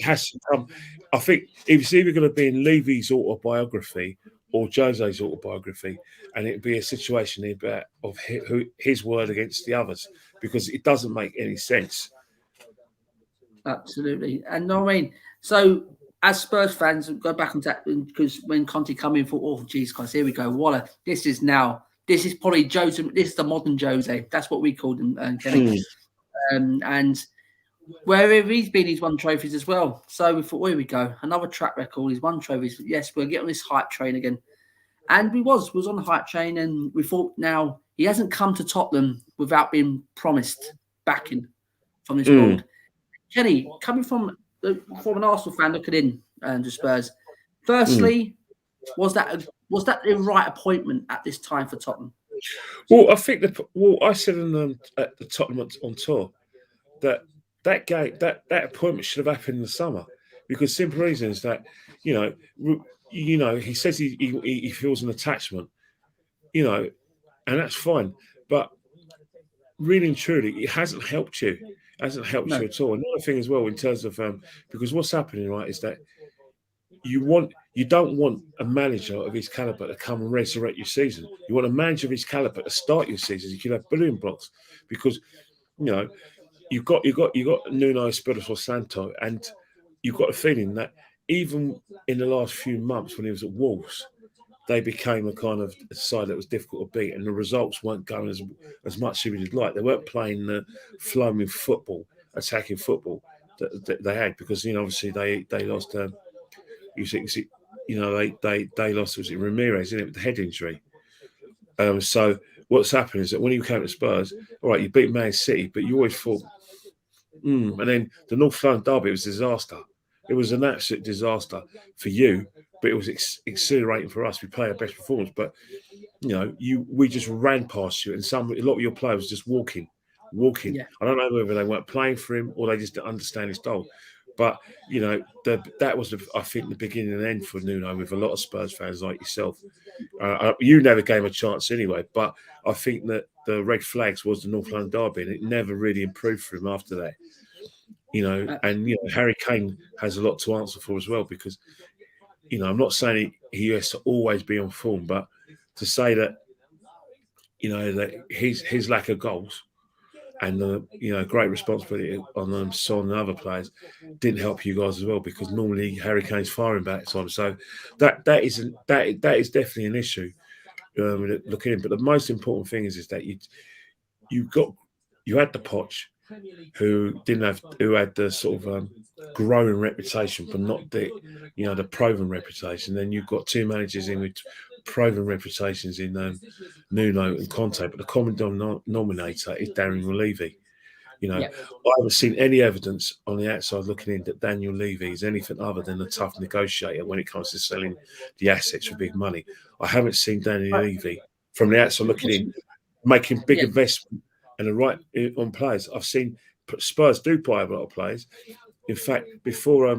has to come. I think it's either going to be in Levy's autobiography or Jose's autobiography, and it'd be a situation of his word against the others because it doesn't make any sense. Absolutely, and I mean, so as Spurs fans, go back on that because when Conte come in, thought, oh, geez, guys, here we go. This is probably Jose. This is the modern Jose. That's what we called him, Kenny. And Wherever he's been, he's won trophies as well. So we thought, where we go? Another track record. He's won trophies. Yes, we'll get on this hype train again. And we was on the hype train, and we thought now he hasn't come to Tottenham without being promised backing from this board. Kenny, coming from an Arsenal fan looking in to Spurs, firstly, was that the right appointment at this time for Tottenham? Well, I think I said at the Tottenham on tour that appointment should have happened in the summer, because simple reason is that he says he feels an attachment, and that's fine, but really and truly, it hasn't helped you. It hasn't helped you at all. Another thing as well, in terms of because what's happening, right, is that you don't want a manager of his caliber to come and resurrect your season. You want a manager of his caliber to start your season. You can have building blocks, because you've got Nuno Espirito Santo, and you've got a feeling that even in the last few months when he was at Wolves, they became a kind of side that was difficult to beat, and the results weren't going as much as we'd like. They weren't playing the flowing football, attacking football that they had, because obviously they lost. They lost, was it Ramirez, isn't it, with the head injury? So what's happened is that when you came to Spurs, all right, you beat Man City, but you always thought, and then the North London derby was a disaster. It was an absolute disaster for you, but it was exhilarating for us. We played our best performance, but we just ran past you, and a lot of your players just walking. Yeah. I don't know whether they weren't playing for him or they just didn't understand his style. But that was, I think, the beginning and end for Nuno with a lot of Spurs fans like yourself. You never gave him a chance anyway, but I think that the red flags was the North London derby, and it never really improved for him after that. Harry Kane has a lot to answer for as well, because I'm not saying he has to always be on form, but to say that that his lack of goals and great responsibility on Son and other players didn't help you guys as well, because normally Harry Kane's firing back at times. So that is definitely an issue looking in. But the most important thing is that you had the Poch, who had the sort of growing reputation, but not the proven reputation. Then you've got two managers in with proven reputations in Nuno and Conte, but the common denominator is Daniel Levy. I haven't seen any evidence on the outside looking in that Daniel Levy is anything other than a tough negotiator when it comes to selling the assets for big money. I haven't seen Daniel Levy from the outside looking in making big investment and the right on players. I've seen Spurs do buy a lot of players. In fact, before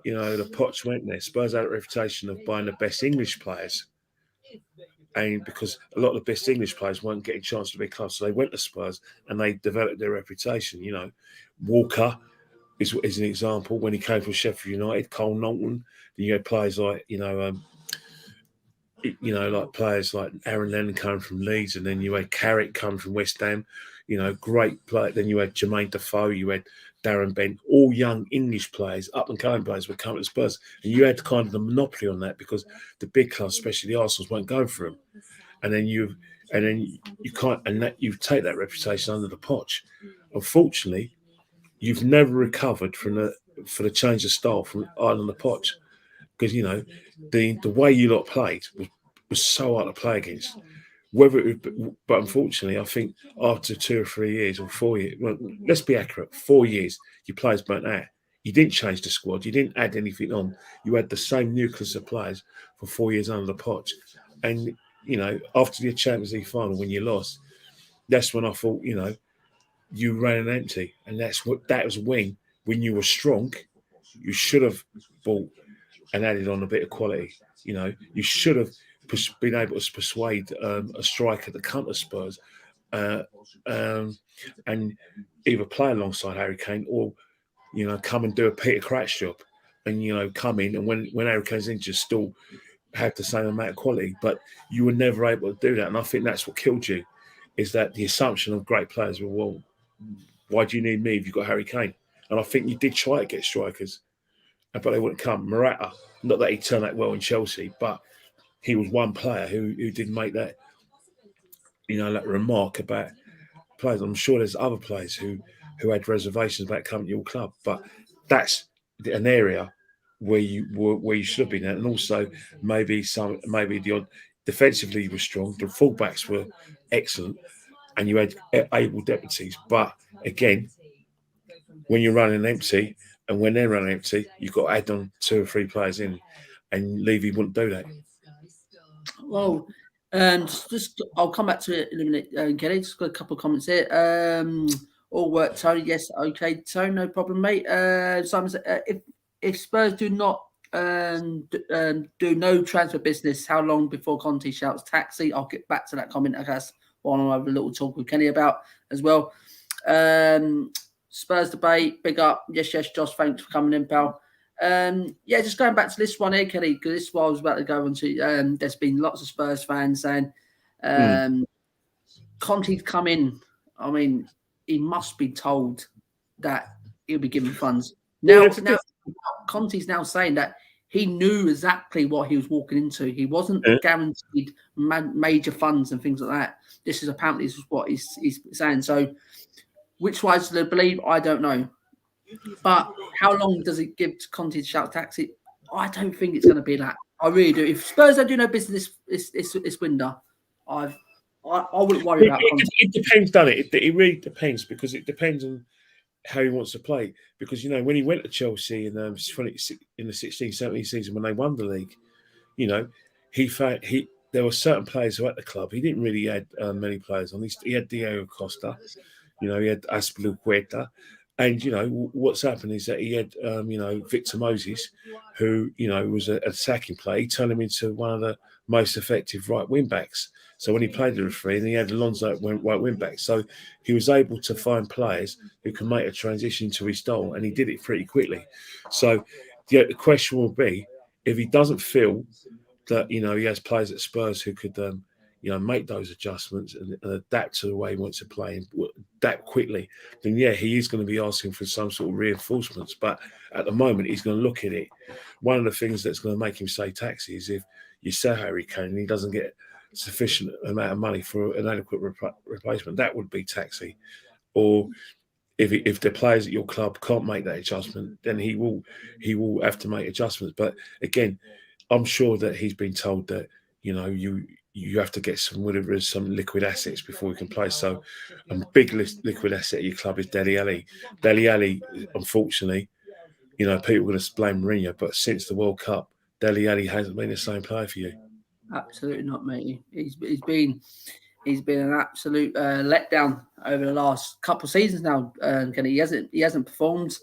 the Poch went there, Spurs had a reputation of buying the best English players. And because a lot of the best English players weren't getting a chance to be clubs, so they went to Spurs and they developed their reputation. Walker is an example. When he came from Sheffield United, Cole Knowlton. Then you had players like like players like Aaron Lennon coming from Leeds, and then you had Carrick coming from West Ham. Great player. Then you had Jermaine Defoe, you had Darren Bent, all young English players, up and coming players were coming to Spurs, and you had kind of the monopoly on that because the big clubs, especially the Arsenals, weren't going for them. And then you can't, and that you take that reputation under the Poch. Unfortunately, you've never recovered for the change of style from Ireland the Poch, because the way you lot played was so hard to play against. But unfortunately, I think after 2 or 3 years or 4 years, well, let's be accurate, 4 years, your players burnt out. You didn't change the squad. You didn't add anything on. You had the same nucleus of players for 4 years under the Poch. And, after the Champions League final, when you lost, that's when I thought, you ran empty. And that was when you were strong, you should have bought and added on a bit of quality. You should have been able to persuade a striker to come to Spurs and either play alongside Harry Kane or, come and do a Peter Crouch job and, come in and when Harry Kane's injured, still have the same amount of quality. But you were never able to do that. And I think that's what killed you, is that the assumption of great players were, well, why do you need me if you've got Harry Kane? And I think you did try to get strikers, but they wouldn't come. Morata, not that he turned out well in Chelsea, but he was one player who didn't make that, that remark about players. I'm sure there's other players who who had reservations about coming to your club. But that's an area where you should have been at, and also maybe the odd defensively was strong. The fullbacks were excellent, and you had able deputies. But again, when you're running empty, and when they're running empty, you've got to add on 2 or 3 players in, and Levy wouldn't do that. Well, just I'll come back to it in a minute, Kenny. Just got a couple of comments here. All work, Tony. Yes, okay, Tony, no problem, mate. Simon said, if Spurs do not do no transfer business, how long before Conte shouts taxi? I'll get back to that comment. I guess while I'll have a little talk with Kenny about as well. Spurs debate, big up. Yes, Josh, thanks for coming in, pal. Yeah, just going back to this one here, Kenny, because this is what I was about to go on to. There's been lots of Spurs fans saying Conte's come in. I mean, he must be told that he'll be given funds. Now Conte's now saying that he knew exactly what he was walking into. He wasn't guaranteed major funds and things like that. This is what he's saying. So, which ones to believe, I don't know. But how long does it give Conte to shout taxi? I don't think it's going to be that. I really do. If Spurs don't do no business this window, I wouldn't worry about Conte. It depends, doesn't it? It really depends, because it depends on how he wants to play. Because, you know, when he went to Chelsea in the 16-17 season when they won the league, you know, there were certain players who were at the club. He didn't really add many players on. He had Diego Costa, you know, he had Azpilicueta. And, you know, what's happened is that he had, you know, Victor Moses, who, you know, was an attacking player. He turned him into one of the most effective right wing backs. So when he played the referee, and he had Alonso at right wing back. So he was able to find players who can make a transition to his style, and he did it pretty quickly. So the question will be, if he doesn't feel that, you know, he has players at Spurs who could, you know, make those adjustments and adapt to the way he wants to play and adapt quickly, then yeah, he is going to be asking for some sort of reinforcements. But at the moment, he's going to look at it. One of the things that's going to make him say taxi is if you sell Harry Kane and he doesn't get sufficient amount of money for an adequate replacement, that would be taxi. Or if the players at your club can't make that adjustment, then he will have to make adjustments. But again, I'm sure that he's been told that, you know, you have to get some liquid assets before you can play. So a big liquid asset at your club is Dele Alli. Dele Alli, unfortunately, you know, people are going to blame Mourinho, but since the World Cup, Dele Alli hasn't been the same player for you. Absolutely not, mate. He's been an absolute letdown over the last couple of seasons now. He hasn't performed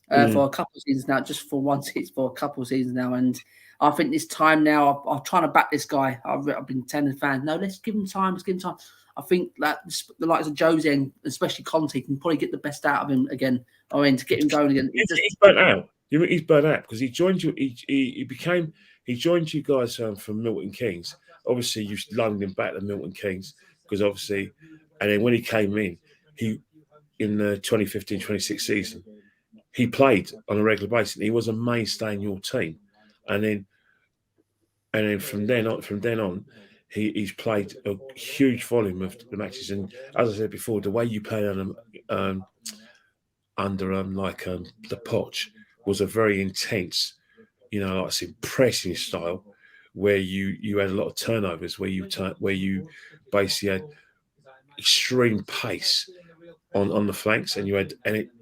for a couple of seasons now, just for one season, for a couple of seasons now. And I think this time now, I'm trying to back this guy. I've been telling fans, no, let's give him time. I think that the likes of Jose and especially Conte can probably get the best out of him again. I mean, to get him going again. He's burnt out. He's burnt out because he joined you. He joined you guys from Milton Keynes. Obviously, you loaned him back to Milton Keynes because obviously, and then when he came in the 2015-26 season, he played on a regular basis. He was a mainstay in your team. And then from then on, he's played a huge volume of the matches. And as I said before, the way you played under the Poch was a very intense, you know, like I said, pressing style, where you had a lot of turnovers, where you basically had extreme pace on the flanks, and you had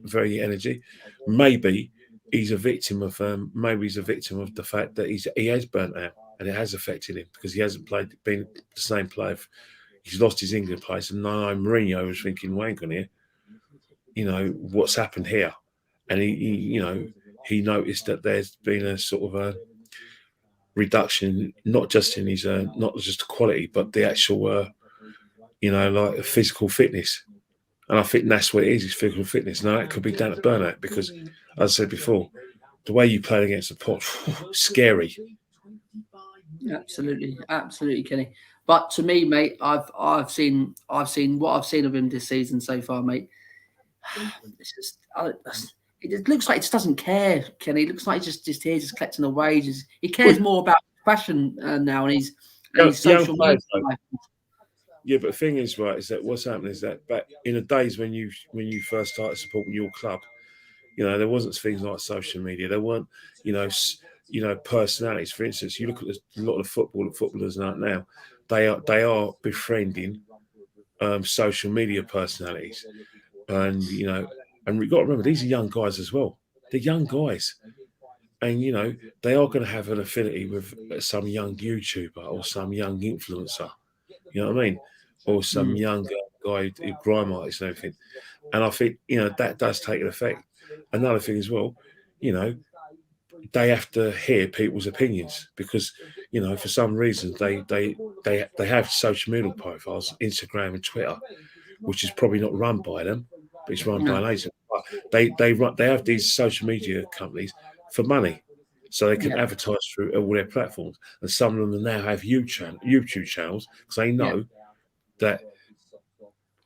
very energy. Maybe he's a victim of the fact that he has burnt out, and it has affected him because he hasn't been the same player. He's lost his England place, and now Mourinho was thinking, "Wait on here, you know what's happened here," and he noticed that there's been a sort of a reduction, not just in his not just the quality, but the actual like physical fitness. And I think that's what it is physical fitness. Now, that could be down to burnout because, as I said before, the way you played against the pot, scary. Absolutely, Kenny. But to me, mate, I've seen what I've seen of him this season so far, mate. It's just, it looks like he just doesn't care, Kenny. It looks like he's just here, just collecting the wages. He cares more about fashion now, and he's social media life. Yeah, but the thing is, right, is that what's happening is that back in the days when you first started supporting your club, there wasn't things like social media. There weren't, personalities. For instance, you look at a lot of footballers now. They are befriending social media personalities, and and we've got to remember these are young guys as well. They're young guys, and they are going to have an affinity with some young YouTuber or some young influencer. You know what I mean? Or some young guy who grime artist and everything. And I think that does take an effect. Another thing as well, they have to hear people's opinions because for some reason they have social media profiles, Instagram and Twitter, which is probably not run by them, but it's run by an agent. But they have these social media companies for money, so they can advertise through all their platforms. And some of them now have YouTube channels because they know that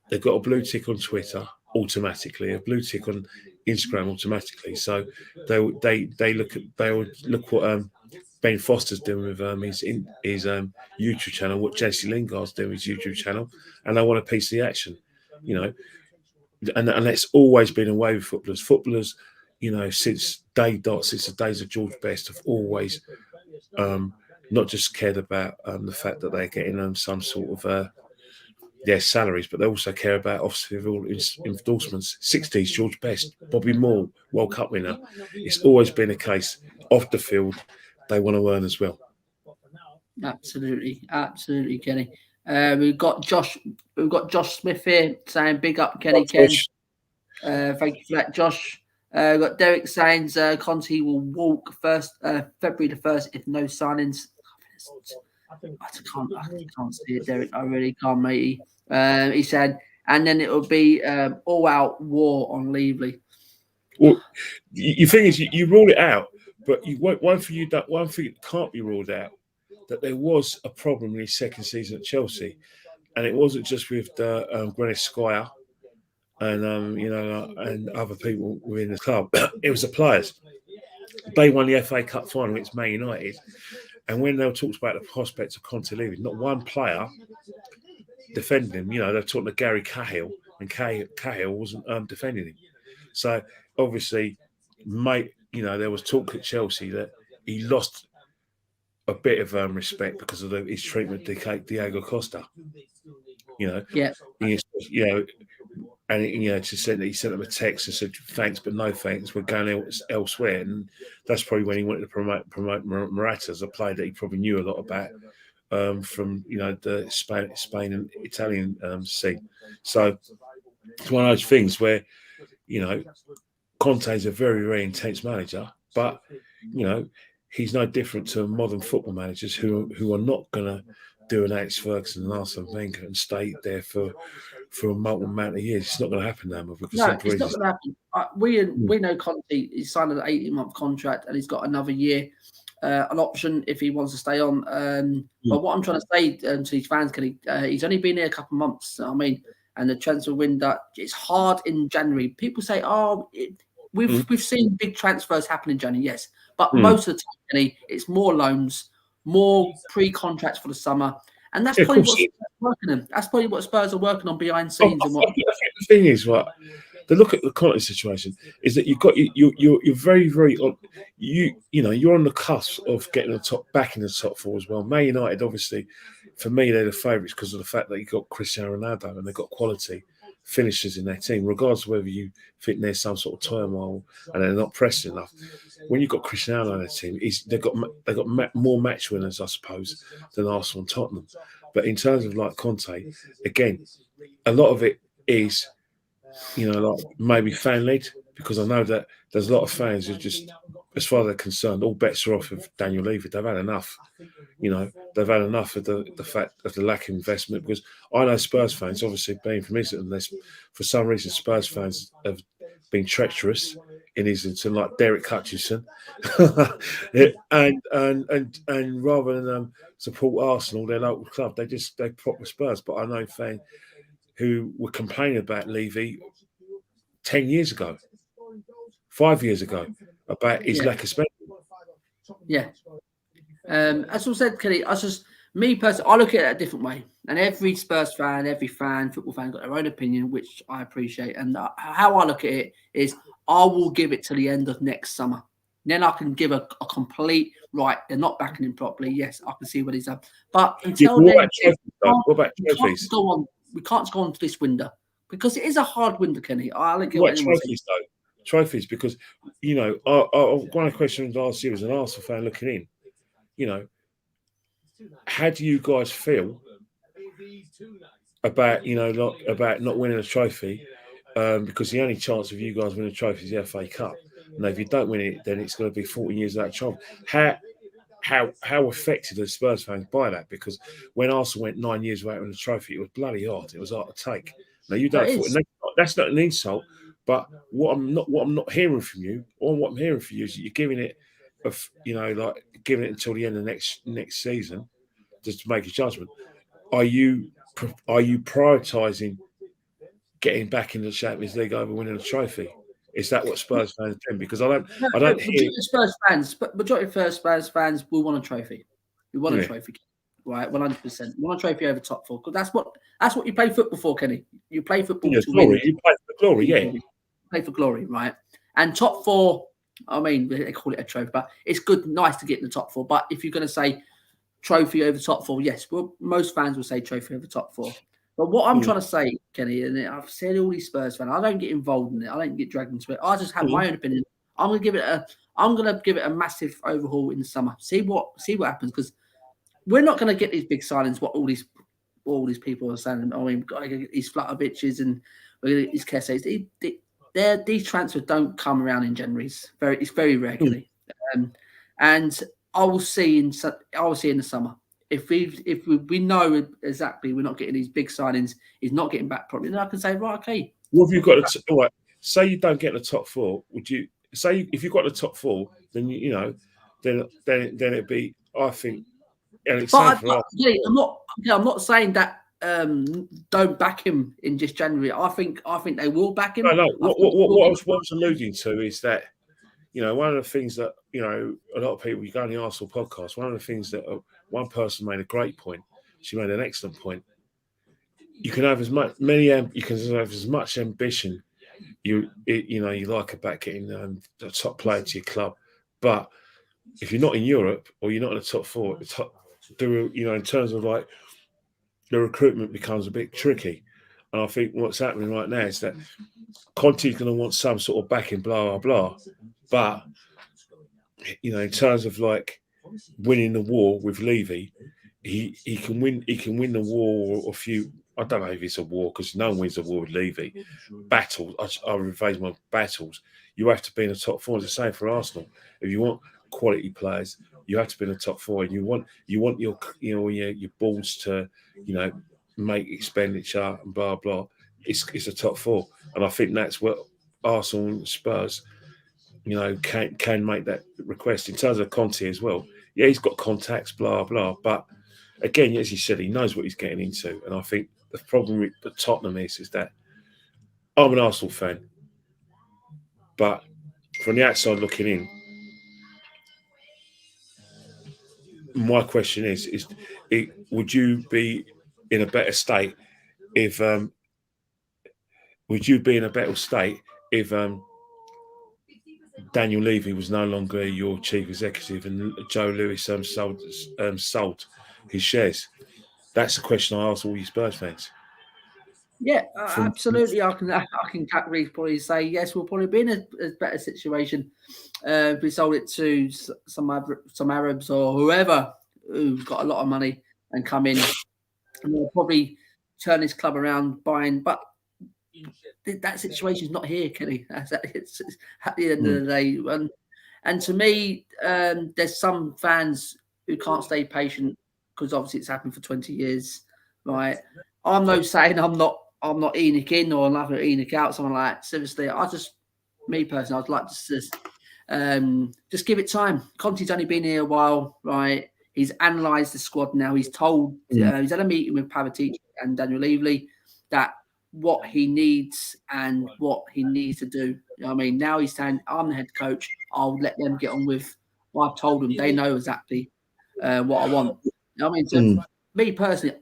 they've got a blue tick on Twitter automatically, a blue tick on Instagram automatically. So they look what Ben Foster's doing with his YouTube channel, what Jesse Lingard's doing with his YouTube channel, and they want a piece of the action, and that's always been a way with footballers. Footballers, since since the days of George Best, have always not just cared about the fact that they're getting some sort of their salaries, but they also care about obviously all endorsements. 60s, George Best, Bobby Moore, World Cup winner. It's always been a case off the field. They want to earn as well. Absolutely, Kenny. We've got Josh Smith here saying big up Kenny Ken. Thank you for that, Josh. We've got Derek saying Conte will walk February the 1st if no signings. I can't see it, Derek. I really can't, matey. He said, and then it will be all-out war on Leavely. Well, the thing is, you rule it out, but one thing that can't be ruled out, that there was a problem in his second season at Chelsea, and it wasn't just with Granit Squire and and other people within the club. It was the players. They won the FA Cup final against Man United. And when they were talking about the prospects of Conte leaving, not one player defended him. They're talking to Gary Cahill, and Cahill wasn't defending him. So obviously, there was talk at Chelsea that he lost a bit of respect because of his treatment of Diego Costa. And he sent him a text and said thanks but no thanks, we're going elsewhere, and that's probably when he wanted to promote Morata as a player that he probably knew a lot about from the Spain and Italian scene. So it's one of those things where Conte is a very, very intense manager, but he's no different to modern football managers who are not going to do an Alex Ferguson and Arsene Wenger and stay there for a multiple amount of years. It's not going to happen now. No, it's not going to happen. We know Conte. He's signed an 18-month contract and he's got another year, an option if he wants to stay on. But what I'm trying to say to these fans, he's only been here a couple of months. And the transfer window, it's hard in January. People say, we've seen big transfers happen in January, yes. But most of the time, Kenny, it's more loans, more pre-contracts for the summer. And that's probably what Spurs are working on. That's probably what Spurs are working on behind scenes. I think the thing is, right, the look at the Conte situation is that you're very, very you're on the cusp of getting back in the top four as well. Man United, obviously, for me, they're the favourites because of the fact that you've got Cristiano Ronaldo and they've got quality finishers in their team, regardless of whether you think there's some sort of turmoil and they're not pressing enough. When you've got Cristiano in their team, they've got more match winners, I suppose, than Arsenal and Tottenham. But in terms of like Conte, again, a lot of it is, like maybe fan led, because I know that there's a lot of fans who just, as far as they're concerned, all bets are off of Daniel Levy. They've had enough. They've had enough of the fact of the lack of investment. Because I know Spurs fans, obviously being from Islington, for some reason Spurs fans have been treacherous in Islington, like Derek Hutchinson, and rather than support Arsenal, their local club, they prop the Spurs. But I know fans who were complaining about Levy 10 years ago, 5 years ago, about his lack of spending. Yeah. As I said, Kelly, me personally, I look at it a different way. And every Spurs fan, football fan, got their own opinion, which I appreciate. And how I look at it is, I will give it to the end of next summer. Then I can give a complete right. They're not backing him properly. Yes, I can see what he's done. But until then, what about trophies? We can't go on to this window because it is a hard window, Kenny. I'll get what trophies though? Trophies, because one of the questions I asked you as an Arsenal fan looking in, how do you guys feel about about not winning a trophy? Because the only chance of you guys winning a trophy is the FA Cup. And if you don't win it, then it's going to be 14 years without a trophy. How affected are Spurs fans by that? Because when Arsenal went 9 years without winning a trophy, it was bloody hard. It was hard to take. Now you don't. That's not an insult. But what I'm not hearing from you, or what I'm hearing from you, is that you're giving it, giving it until the end of next season, just to make a judgment. Are you prioritising getting back in the Champions League over winning a trophy? Is that what Spurs fans do? Because I don't hear Spurs fans, but majority of Spurs fans will want a trophy. We want a trophy, right? 100%. We want a trophy over top four, because that's what you play football for, Kenny. You play football to win. You play for glory, yeah. Play for glory, right? And top four, I mean, they call it a trophy, but it's good, nice to get in the top four. But if you're going to say trophy over top four, yes, well, most fans will say trophy over top four. But what I'm trying to say, Kenny, and I've said all these Spurs fans, I don't get involved in it. I don't get dragged into it. I just have my own opinion. I'm going to give it a massive overhaul in the summer. See what happens, because we're not going to get these big signings. What all these people are saying. I mean, we've got to get these flutter bitches and these Kesses. These transfers don't come around in January. It's very rare, Kenny. And I will see in the summer. If we know exactly we're not getting these big signings, he's not getting back properly, then I can say, right, okay. What have you got? All right. Say you don't get the top four. Would you say if you got the top four, then then it'd be, I think, and it's safe for us. I'm not saying that don't back him in just January. I think they will back him. No. What I was alluding to is that, one of the things that, a lot of people, you go on the Arsenal podcast, one of the things that one person made a great point. She made an excellent point. You can have as much ambition you like about getting the top player to your club, but if you're not in Europe or you're not in the top four, in terms of like the recruitment becomes a bit tricky. And I think what's happening right now is that Conte's going to want some sort of backing, blah blah blah. But in terms of like winning the war with Levy, he can win. He can win the war or a few. I don't know if it's a war, because no one wins a war with Levy. Battles. I rephrase my battles. You have to be in the top four. It's the same for Arsenal. If you want quality players, you have to be in the top four, and you want your balls to make expenditure and blah blah. It's a top four, and I think that's what Arsenal and Spurs can make that request. In terms of Conte as well, yeah, he's got contacts, blah blah, but again, as you said, he knows what he's getting into. And I think the problem with the Tottenham is that I'm an Arsenal fan, but from the outside looking in, my question is would you be in a better state if Daniel Levy was no longer your chief executive and Joe Lewis sold his shares? That's the question I ask all you Spurs fans. Yeah, absolutely. I can probably say yes. We'll probably be in a better situation if we sold it to some Arabs or whoever who've got a lot of money and come in, and they'll probably turn this club around buying. But that situation is not here, Kenny. It's at the end of the day, and to me, there's some fans who can't stay patient because obviously it's happened for 20 years, right? I'm not saying I'm not Enoch in or another Enoch out, someone like that. Seriously, me personally, I'd like to just give it time. Conte's only been here a while, right? He's analysed the squad now. He's told, he's had a meeting with Paratici and Daniel Levy that what he needs and what he needs to do. You know what I mean? Now he's saying, I'm the head coach. I'll let them get on with what I've told them. They know exactly what I want. You know what I mean? So me personally,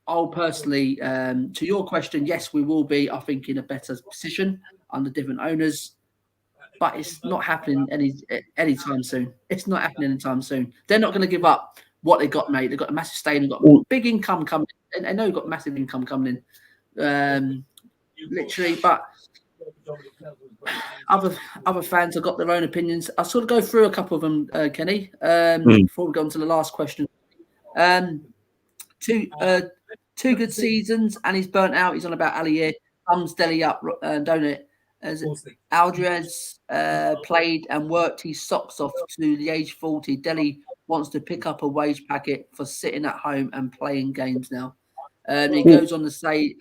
I'll personally, to your question, yes, we will be, I think, in a better position under different owners, but it's not happening anytime soon. It's not happening anytime soon. They're not going to give up what they got, mate. They've got a massive stay and got big income coming. And I know you've got massive income coming in, literally, but other fans have got their own opinions. I'll sort of go through a couple of them, Kenny, before we go on to the last question. Two good seasons, and he's burnt out. He's on about Aliir. Thumbs Delhi up, don't it? As Aldridge played and worked his socks off to the age 40, Delhi wants to pick up a wage packet for sitting at home and playing games now. He goes on to say,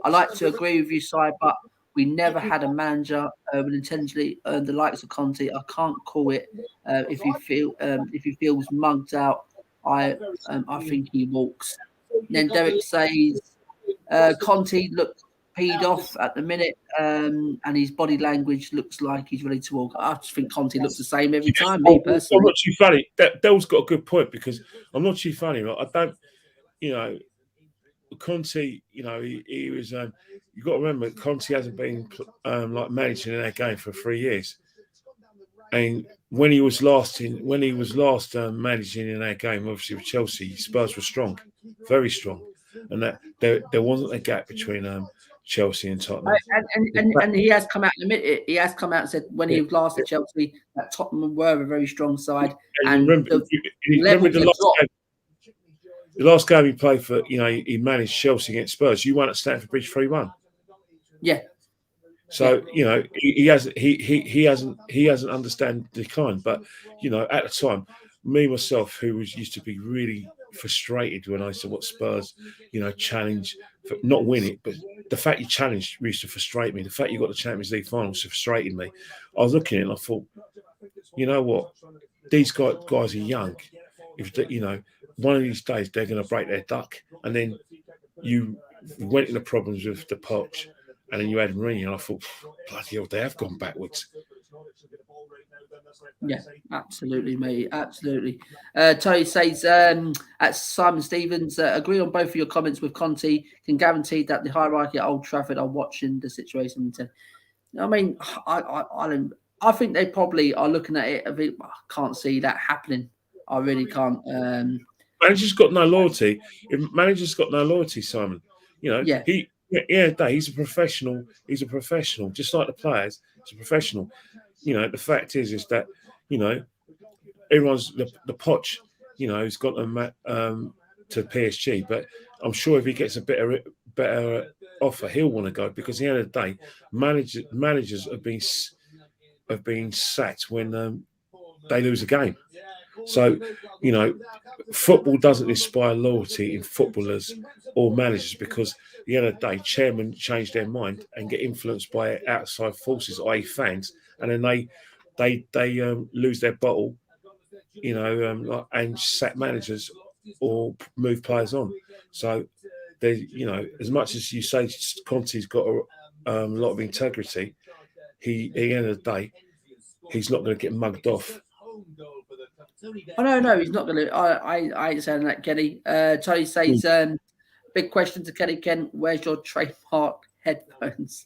I like to agree with you, Si, but we never had a manager would intentionally earn the likes of Conte. I can't call it if he feels mugged out. I think he walks. And then Derek says Conte looked peed off at the minute, and his body language looks like he's ready to walk. I just think Conte looks the same every time. Me personally, I'm not too funny. Dell's got a good point, because I'm not too funny. Right? I don't, Conte. He was. You've got to remember, Conte hasn't been like managing in that game for 3 years. And when he was last managing in that game, obviously with Chelsea, Spurs were strong, very strong, and that there wasn't a gap between Chelsea and Tottenham. And he has come out and admitted it. He has come out and said when he was last at Chelsea that Tottenham were a very strong side. And remember the last game he played for, he managed Chelsea against Spurs. You won at Stamford Bridge 3-1. Yeah. So he hasn't understand decline, but at the time, me myself, who used to be really frustrated when I saw what Spurs, challenge for not win it, but the fact you challenged used to frustrate me. The fact you got the Champions League finals frustrated me. I was looking at it and I thought, you know what, these guys are young. If one of these days they're going to break their duck, and then you went into problems with the Poch. And then you had Mourinho, and I thought, bloody hell, they have gone backwards. Yeah, absolutely, mate. Absolutely. Tony says, at Simon Stevens, agree on both of your comments with Conte. Can guarantee that the hierarchy at Old Trafford are watching the situation. I mean, I think they probably are looking at it. I can't see that happening. I really can't. Manager's got no loyalty. If manager's got no loyalty, Simon, he's a professional. He's a professional, just like the players. He's a professional. The fact is that everyone's the Poch. He's got them to PSG, but I'm sure if he gets a better offer, he'll want to go, because at the end of the day, managers have been sacked when they lose a game. So, football doesn't inspire loyalty in footballers or managers, because at the end of the day, chairmen change their mind and get influenced by outside forces, i.e. fans, and then they lose their bottle, and sack managers or move players on. So, as much as you say Conte's got a lot of integrity, at the end of the day, he's not going to get mugged off. Oh, no, he's not going to. I ain't saying that, Kenny. Tony says, big question to Kenny Kent, where's your trademark headphones?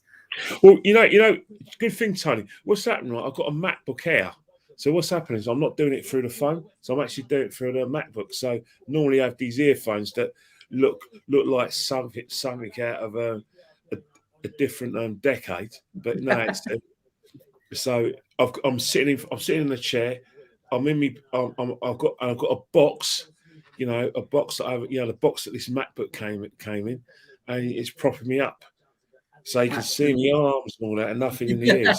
Well, good thing, Tony. What's happening, right? I've got a MacBook Air. So what's happening is I'm not doing it through the phone. So I'm actually doing it through the MacBook. So normally I have these earphones that look like something out of a different decade. But no, it's so I'm sitting in a chair. I'm in me. I've got a box, a box that the box that this MacBook came in, and it's propping me up, so you can see my arms and all that, and nothing in the ears.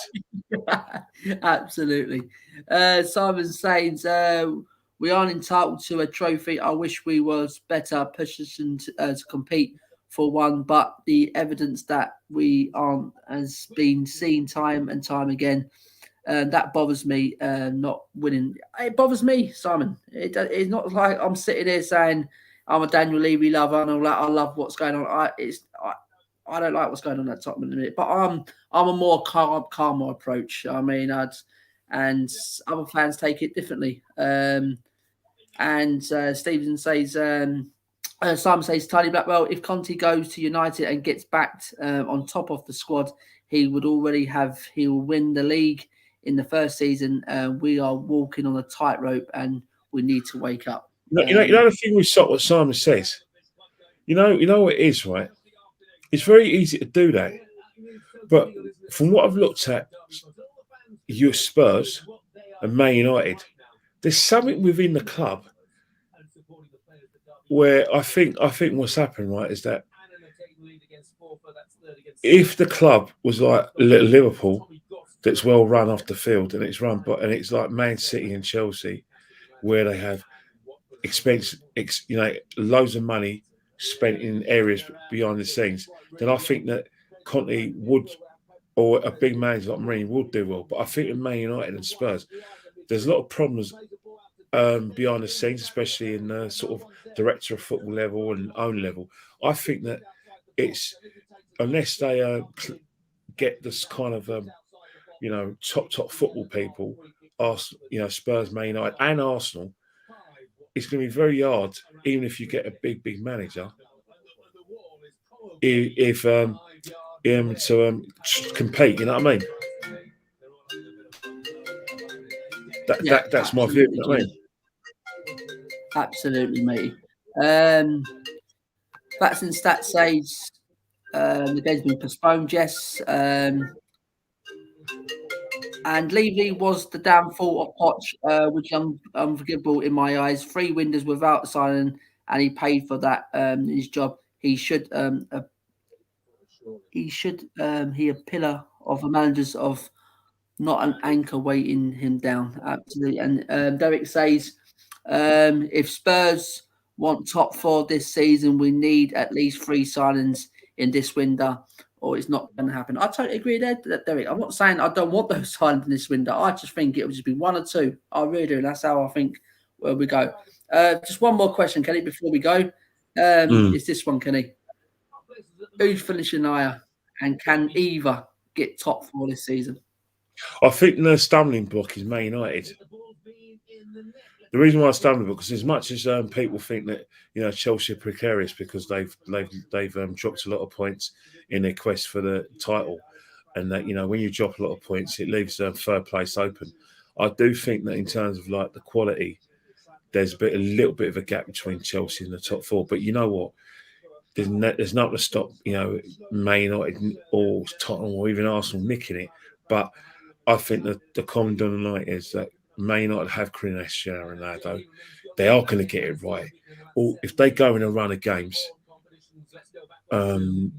Absolutely. Simon says we aren't entitled to a trophy. I wish we was better positioned to compete for one, but the evidence that we aren't has been seen time and time again. That bothers me, not winning. It bothers me, Simon. It's not like I'm sitting here saying I'm a Daniel Levy lover and all that. I love what's going on. I don't like what's going on at Tottenham in a minute, but I'm a more calmer approach. I mean, and other fans take it differently. And Stevenson says Simon says, Tony Blackwell, if Conte goes to United and gets backed on top of the squad, he will win the league in the first season. We are walking on a tightrope and we need to wake up. You know the thing with what Simon says? You know what it is, right? It's very easy to do that. But from what I've looked at, your Spurs and Man United, there's something within the club where I think what's happened, right, is that if the club was like Liverpool, that's well run off the field and it's like Man City and Chelsea, where they have loads of money spent in areas behind the scenes, then I think that Conte would, or a big manager like Mourinho would do well. But I think in Man United and Spurs, there's a lot of problems behind the scenes, especially in the sort of director of football level and own level. I think that it's, unless they get this kind of top football people, Spurs, Man United, and Arsenal, it's going to be very hard, even if you get a big manager, if to compete. You know what I mean? That's my view. You know what I mean? Absolutely, mate. Facts and Stats says the game's been postponed, yes. And Levy was the downfall of Poch, which is unforgivable in my eyes. 3 windows without signing, and he paid for that in his job. He should he a pillar of the managers of, not an anchor weighting him down. Absolutely. And Derek says, if Spurs want top 4 this season, we need at least 3 signings in this window, or it's not going to happen. I totally agree there, Derek. I'm not saying I don't want those signings in this window. I just think it will just be 1 or 2. I really do. That's how I think where we go. Just one more question, Kenny, before we go. Is this one, Kenny? Who's finishing higher, and can either get top 4 this season? I think the stumbling block is Man United. The reason why I stumbling block, because as much as people think that Chelsea are precarious because they've dropped a lot of points in their quest for the title, and that when you drop a lot of points, it leaves third place open. I do think that in terms of like the quality, there's a little bit of a gap between Chelsea and the top 4. But you know what? There's nothing to stop Man United or Tottenham or even Arsenal nicking it. But I think that the common denominator is that Man United have Cristiano Ronaldo. They are going to get it right. Or if they go in a run of games from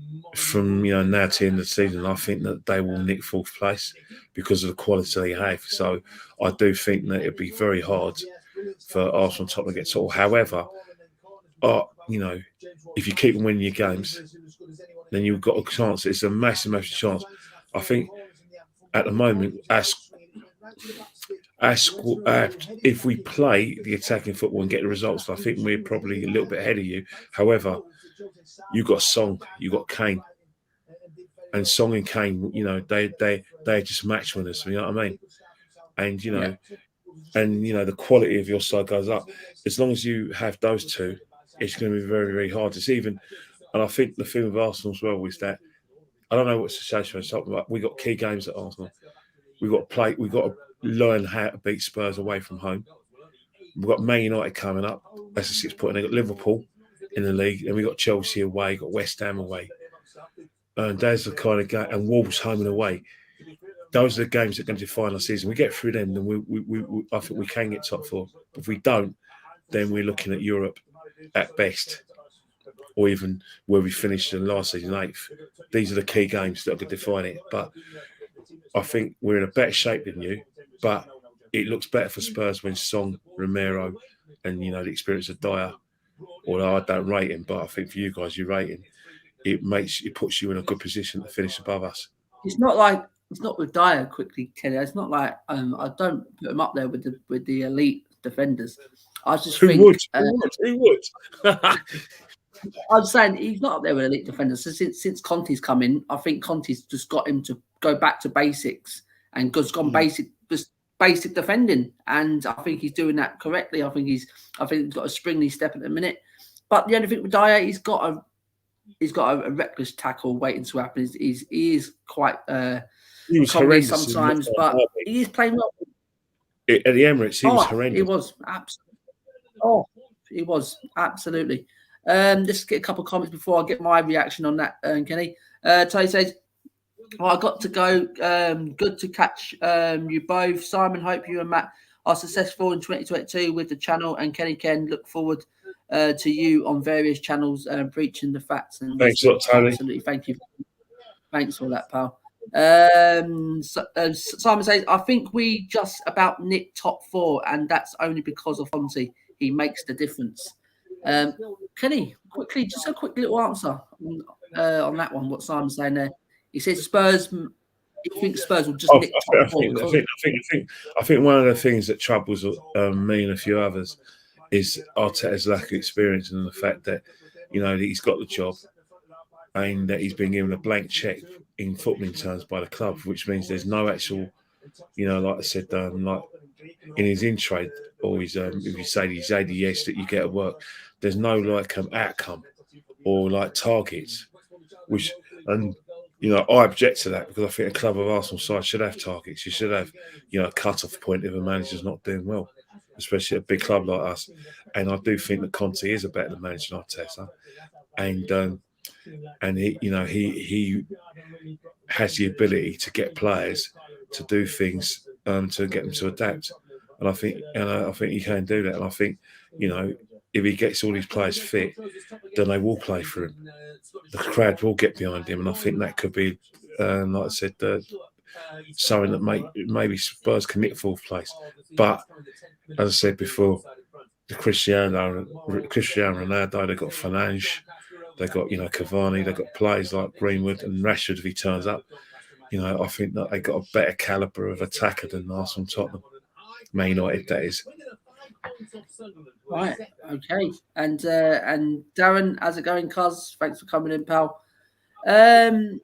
now to the end of the season, I think that they will nick 4th place because of the quality they have. So I do think that it'd be very hard for Arsenal and Tottenham to get top. However, if you keep winning your games, then you've got a chance. It's a massive chance. I think at the moment, if we play the attacking football and get the results, I think we're probably a little bit ahead of you. However, you've got Song, you've got Kane, and Song and Kane, they're just match winners. You know what I mean? And and the quality of your side goes up. As long as you have those two, it's going to be very, very hard. And I think the thing with Arsenal as well is that I don't know what situation we're talking about. We got key games at Arsenal. We've got to learn how to beat Spurs away from home. We've got Man United coming up. That's a 6 point. They've got Liverpool in the league, and we've got Chelsea away, got West Ham away. And that's the kind of game, and Wolves home and away. Those are the games that are going to define our season. We get through them, then I think we can get top 4. If we don't, then we're looking at Europe at best, or even where we finished in last season 8th. These are the key games that are going to define it. But I think we're in a better shape than you. But it looks better for Spurs when Song, Romero, and the experience of Dyer. Although I don't rate him, but I think for you guys, you rate him. It puts you in a good position to finish above us. It's not with Dyer quickly, Kelly. It's not like I don't put him up there with the elite defenders. I just Who think would? I'm saying he's not up there with elite defenders. So since Conte's come in, I think Conte's just got him to go back to basics and gone basic defending, and I think he's doing that correctly. I think he's got a springy step at the minute. But the only thing with Dyer, he's got a reckless tackle waiting to happen. He is quite he was comedy horrendous sometimes, but he is playing well. At the Emirates, he was horrendous. He was absolutely. Oh, he was absolutely. Just get a couple of comments before I get my reaction on that, Kenny. Tony says, I got to go. Good to catch you both. Simon, hope you and Matt are successful in 2022 with the channel. And Kenny Ken, look forward to you on various channels preaching the facts. And thanks a lot, Tony. Absolutely. Thank you. Thanks for that, pal. Simon says, I think we just about nicked top 4, and that's only because of Fonzie. He makes the difference. Kenny, quickly, just a quick little answer on that one. What Simon's saying there. He says Spurs. He thinks Spurs will just nick top 4. I think one of the things that troubles me and a few others is Arteta's lack of experience and the fact that he's got the job and that he's been given a blank check in footballing terms by the club, which means there's no actual, like I said, like in his in trade or his if you say his ADS that you get at work, there's no like outcome or like targets, which I object to that because I think a club of Arsenal side should have targets. You should have, a cut-off point if a manager's not doing well, especially a big club like us. And I do think that Conte is a better manager than Arteta, and he has the ability to get players to do things to get them to adapt. And I think he can do that. And I think if he gets all these players fit, then they will play for him. The crowd will get behind him, and I think that could be, like I said, something that maybe Spurs can nick 4th place. But as I said before, the Cristiano Ronaldo, they've got Fernandes, they've got Cavani, they've got players like Greenwood and Rashford if he turns up. I think that they got a better calibre of attacker than Arsenal and Tottenham. Man United, that is. Right, okay. And Darren, how's it going, cuz? Thanks for coming in, pal. And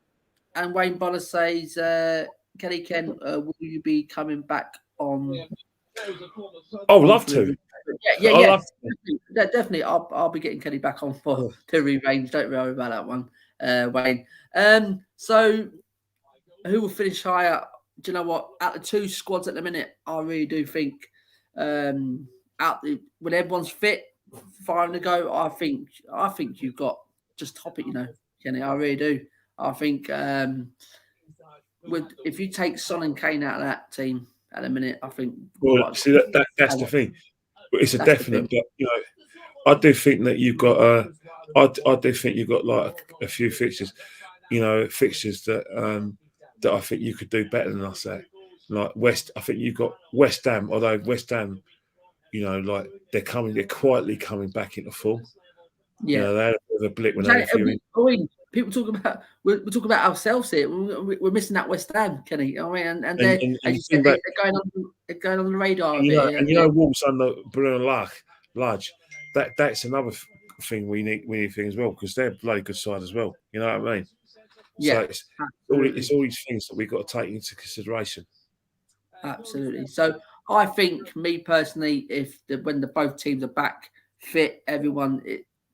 Wayne Bonner says, Kenny Ken, will you be coming back on? I would love to. Yeah. Definitely. I'll be getting Kenny back on for the rearrange. Don't worry about that one, Wayne. So who will finish higher? Do you know what? Out the 2 squads at the minute, I really do think when everyone's fit, firing to go, I think you've got just top it, Kenny. I really do. I think if you take Son and Kane out of that team at the minute, I think. Well, see that's the thing. It's a definite, but I do think that you've got. I do think you've got like a few fixtures, fixtures that I think you could do better than us at. Like I think you've got West Ham, although West Ham, like they're quietly coming back into form. Yeah, they had a bit of a blip when they had a few. People talk about we're talking about ourselves here. We're missing that West Ham, Kenny. I mean, and they're going on the radar. Wolves under Bruno Lage. That's another thing we need thing as well because they're a bloody good side as well. You know what I mean? Yeah. So it's all these things that we've got to take into consideration. Absolutely. So I think, me personally, when both teams are back fit, everyone.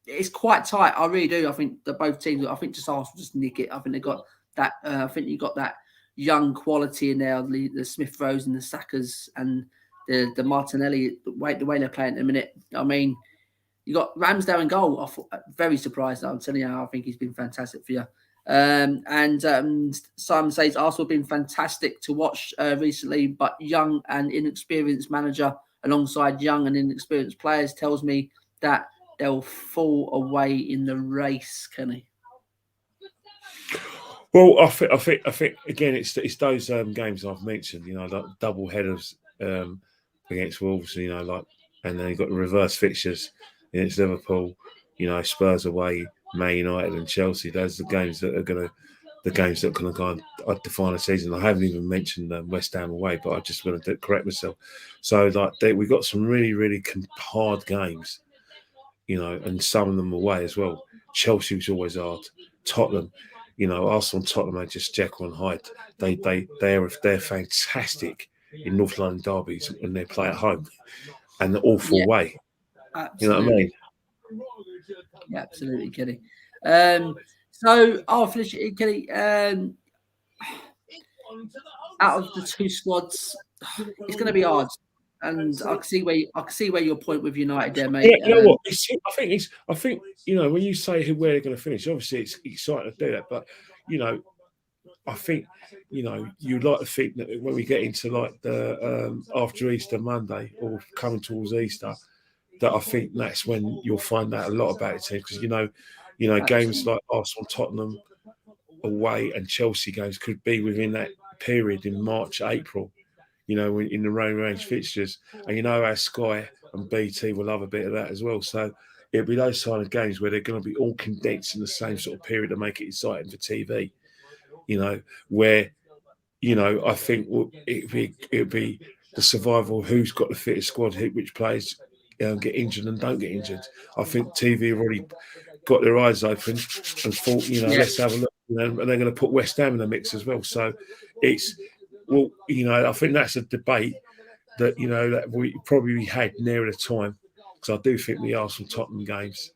It's quite tight. I really do. I think both teams. I think just Arsenal just nick it. I think they got that. I think you got that young quality in there. The Smith Rowes and the Sakas and the Martinelli. The way they're playing at the minute. I mean, you got Ramsdale in goal. I'm very surprised. I'm telling you, I think he's been fantastic for you. Simon says Arsenal have been fantastic to watch recently, but young and inexperienced manager alongside young and inexperienced players tells me that they'll fall away in the race, Kenny. Well, I think again, it's those games I've mentioned. Like double headers against Wolves. And then you've got the reverse fixtures against Liverpool. Spurs away, Man United, and Chelsea. Those are the games that are going to go and define a season. I haven't even mentioned West Ham away, but I just want to correct myself. So we've got some really, really hard games. And some of them away as well. Chelsea was always hard. Tottenham, Arsenal and Tottenham are just Jekyll and Hyde. They're fantastic in North London derbies when they play at home, and they're awful away. Absolutely. You know what I mean? Yeah, absolutely, Kenny. So I'll finish it, Kenny. Out of the two squads, it's going to be hard, and I can see where your point with United there, mate. You know what? I think when you say where they're going to finish, obviously it's exciting to do that, but I think you'd like to think that when we get into like the after Easter Monday or coming towards Easter, that I think that's when you'll find out a lot about the team because games like Arsenal, Tottenham away and Chelsea games could be within that period in March, April. In the range fixtures, and our Sky and BT will have a bit of that as well. So it'll be those kind of games where they're going to be all condensed in the same sort of period to make it exciting for TV. Where I think it'd be the survival of who's got the fittest squad, which players get injured and don't get injured. I think TV have already got their eyes open and thought, let's have a look. And they're going to put West Ham in the mix as well. So it's. Well, I think that's a debate that that we probably had nearer the time because I do think the Arsenal Tottenham games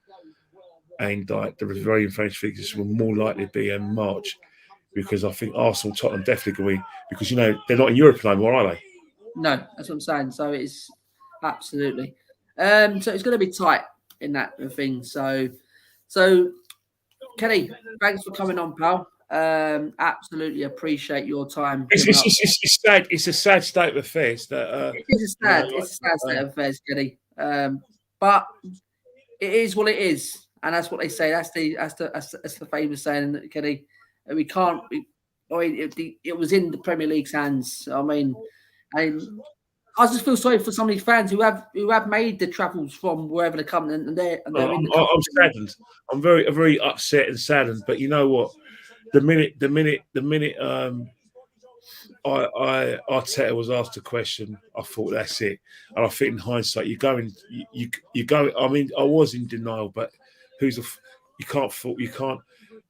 and the very French fixtures will more likely be in March because I think Arsenal Tottenham definitely going because they're not in Europe anymore, are they? No, that's what I'm saying. So it's absolutely. So it's going to be tight in that thing. So Kenny, thanks for coming on, pal. Absolutely appreciate your time. It's sad. It's a sad state of affairs. That it's a sad state of affairs, Kenny. But it is what it is, and that's what they say. That's the famous saying, Kenny. We can't. It was in the Premier League's hands. I mean, I just feel sorry for some of these fans who have made the travels from wherever they come, and they're in the I'm saddened. I'm very upset and saddened. But you know what? The minute Arteta was asked a question, I thought that's it. And I think in hindsight, you go. I mean, I was in denial, but you can't.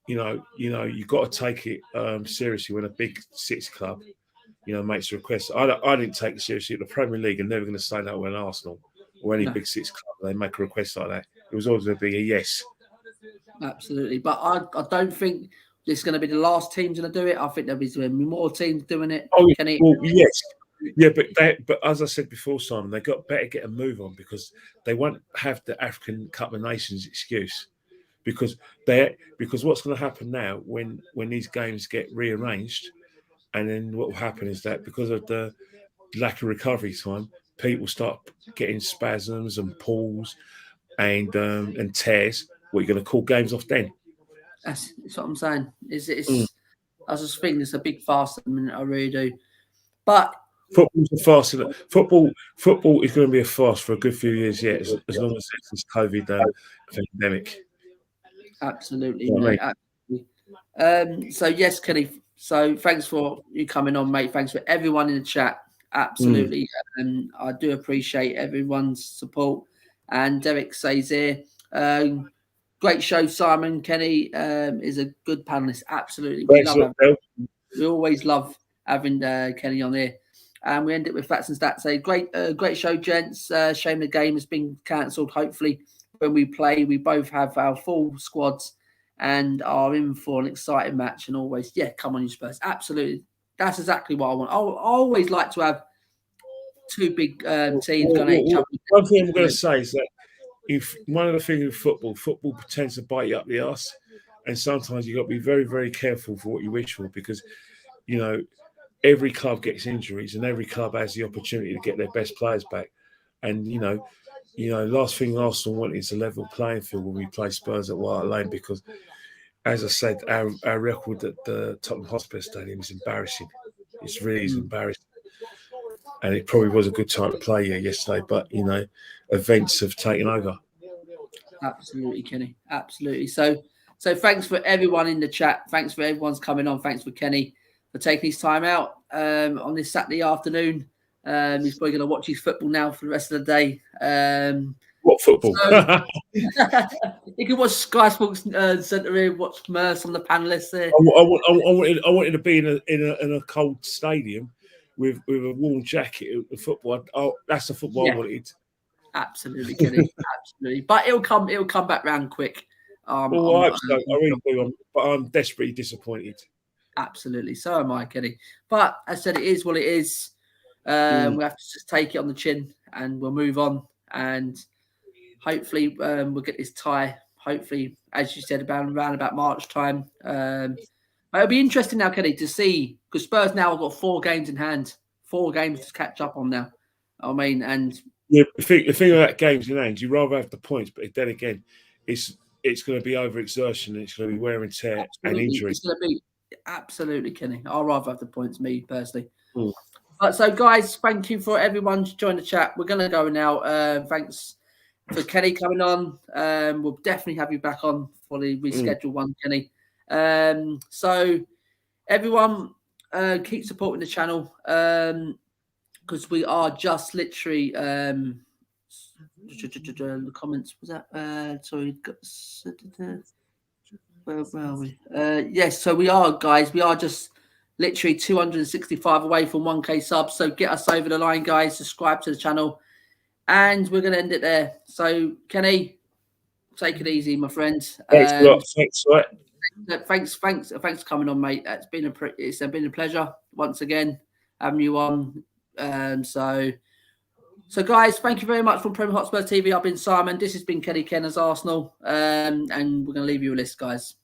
You got to take it seriously when a big six club, makes a request. I didn't take it seriously. The Premier League are never going to say that when Arsenal or any big six club they make a request like that. It was always going to be a yes. Absolutely, but I don't think this is going to be the last teams going to do it. I think there'll be more teams doing it. Oh, yes. Yeah, but as I said before, Simon, they better get a move on because they won't have the African Cup of Nations excuse. Because what's going to happen now when these games get rearranged, and then what will happen is that because of the lack of recovery time, people start getting spasms and pulls and tears. What are you going to call games off then? That's what I'm saying. I just think it's a big farce. I mean, I really do. But football's a farce. Football is going to be a farce for a good few years yet, as long as it's this COVID pandemic. Absolutely, mate. Absolutely. So yes, Kenny. So thanks for you coming on, mate. Thanks for everyone in the chat. Absolutely, and I do appreciate everyone's support. And Derek says here, great show, Simon. Kenny is a good panelist. Absolutely, we always love having Kenny on here. And we end it with facts and stats. Say great show, gents. Shame the game has been cancelled. Hopefully, when we play, we both have our full squads and are in for an exciting match. And always, come on, you Spurs. Absolutely. That's exactly what I want. I always like to have two big teams going at each other. One thing I'm going to say is that if one of the things with football pretends to bite you up the arse. And sometimes you've got to be very, very careful for what you wish for because, every club gets injuries and every club has the opportunity to get their best players back. And, last thing Arsenal want is a level playing field when we play Spurs at White Lane because, as I said, our record at the Tottenham Hotspur Stadium is embarrassing. It's really embarrassing. And it probably was a good time to play here yesterday, but, events have taken over. Absolutely, Kenny. Absolutely. So thanks for everyone in the chat. Thanks for everyone's coming on. Thanks for Kenny for taking his time out on this Saturday afternoon. He's probably going to watch his football now for the rest of the day. What football? You can watch Sky Sports Centre here, watch Merce on the panelists there. I wanted to be in a cold stadium with a warm jacket. The football. That's the football I wanted. Absolutely, Kenny. Absolutely. But it'll come back round quick. Well, I hope so. I really do. But I'm desperately disappointed. Absolutely. So am I, Kenny. But as I said, it is what it is. We have to just take it on the chin and we'll move on. And hopefully we'll get this tie. Hopefully, as you said, around about March time. It'll be interesting now, Kenny, to see, because Spurs now have got 4 games in hand. 4 games to catch up on now. I mean, and yeah, the thing about games in hand, you rather have the points, but then again, it's going to be overexertion, it's going to be wear and tear and injury. It's going to be absolutely, Kenny. I'd rather have the points, me personally. Mm. But so, guys, thank you for everyone to join the chat. We're going to go now. Thanks for Kenny coming on. We'll definitely have you back on for the rescheduled one, Kenny. So, everyone, keep supporting the channel because we are just literally. The comments was that? Sorry, where are we? Yes, so we are, guys. We are just literally 265 away from 1K subs. So get us over the line, guys. Subscribe to the channel, and we're gonna end it there. So Kenny, take it easy, my friend. Thanks a lot. Thanks. Thanks for coming on, mate. It's been a pleasure once again having you on. So guys, thank you very much from Premier Hotspur TV. I've been Simon. This has been Kenny Kenner's Arsenal, and we're gonna leave you a list, guys.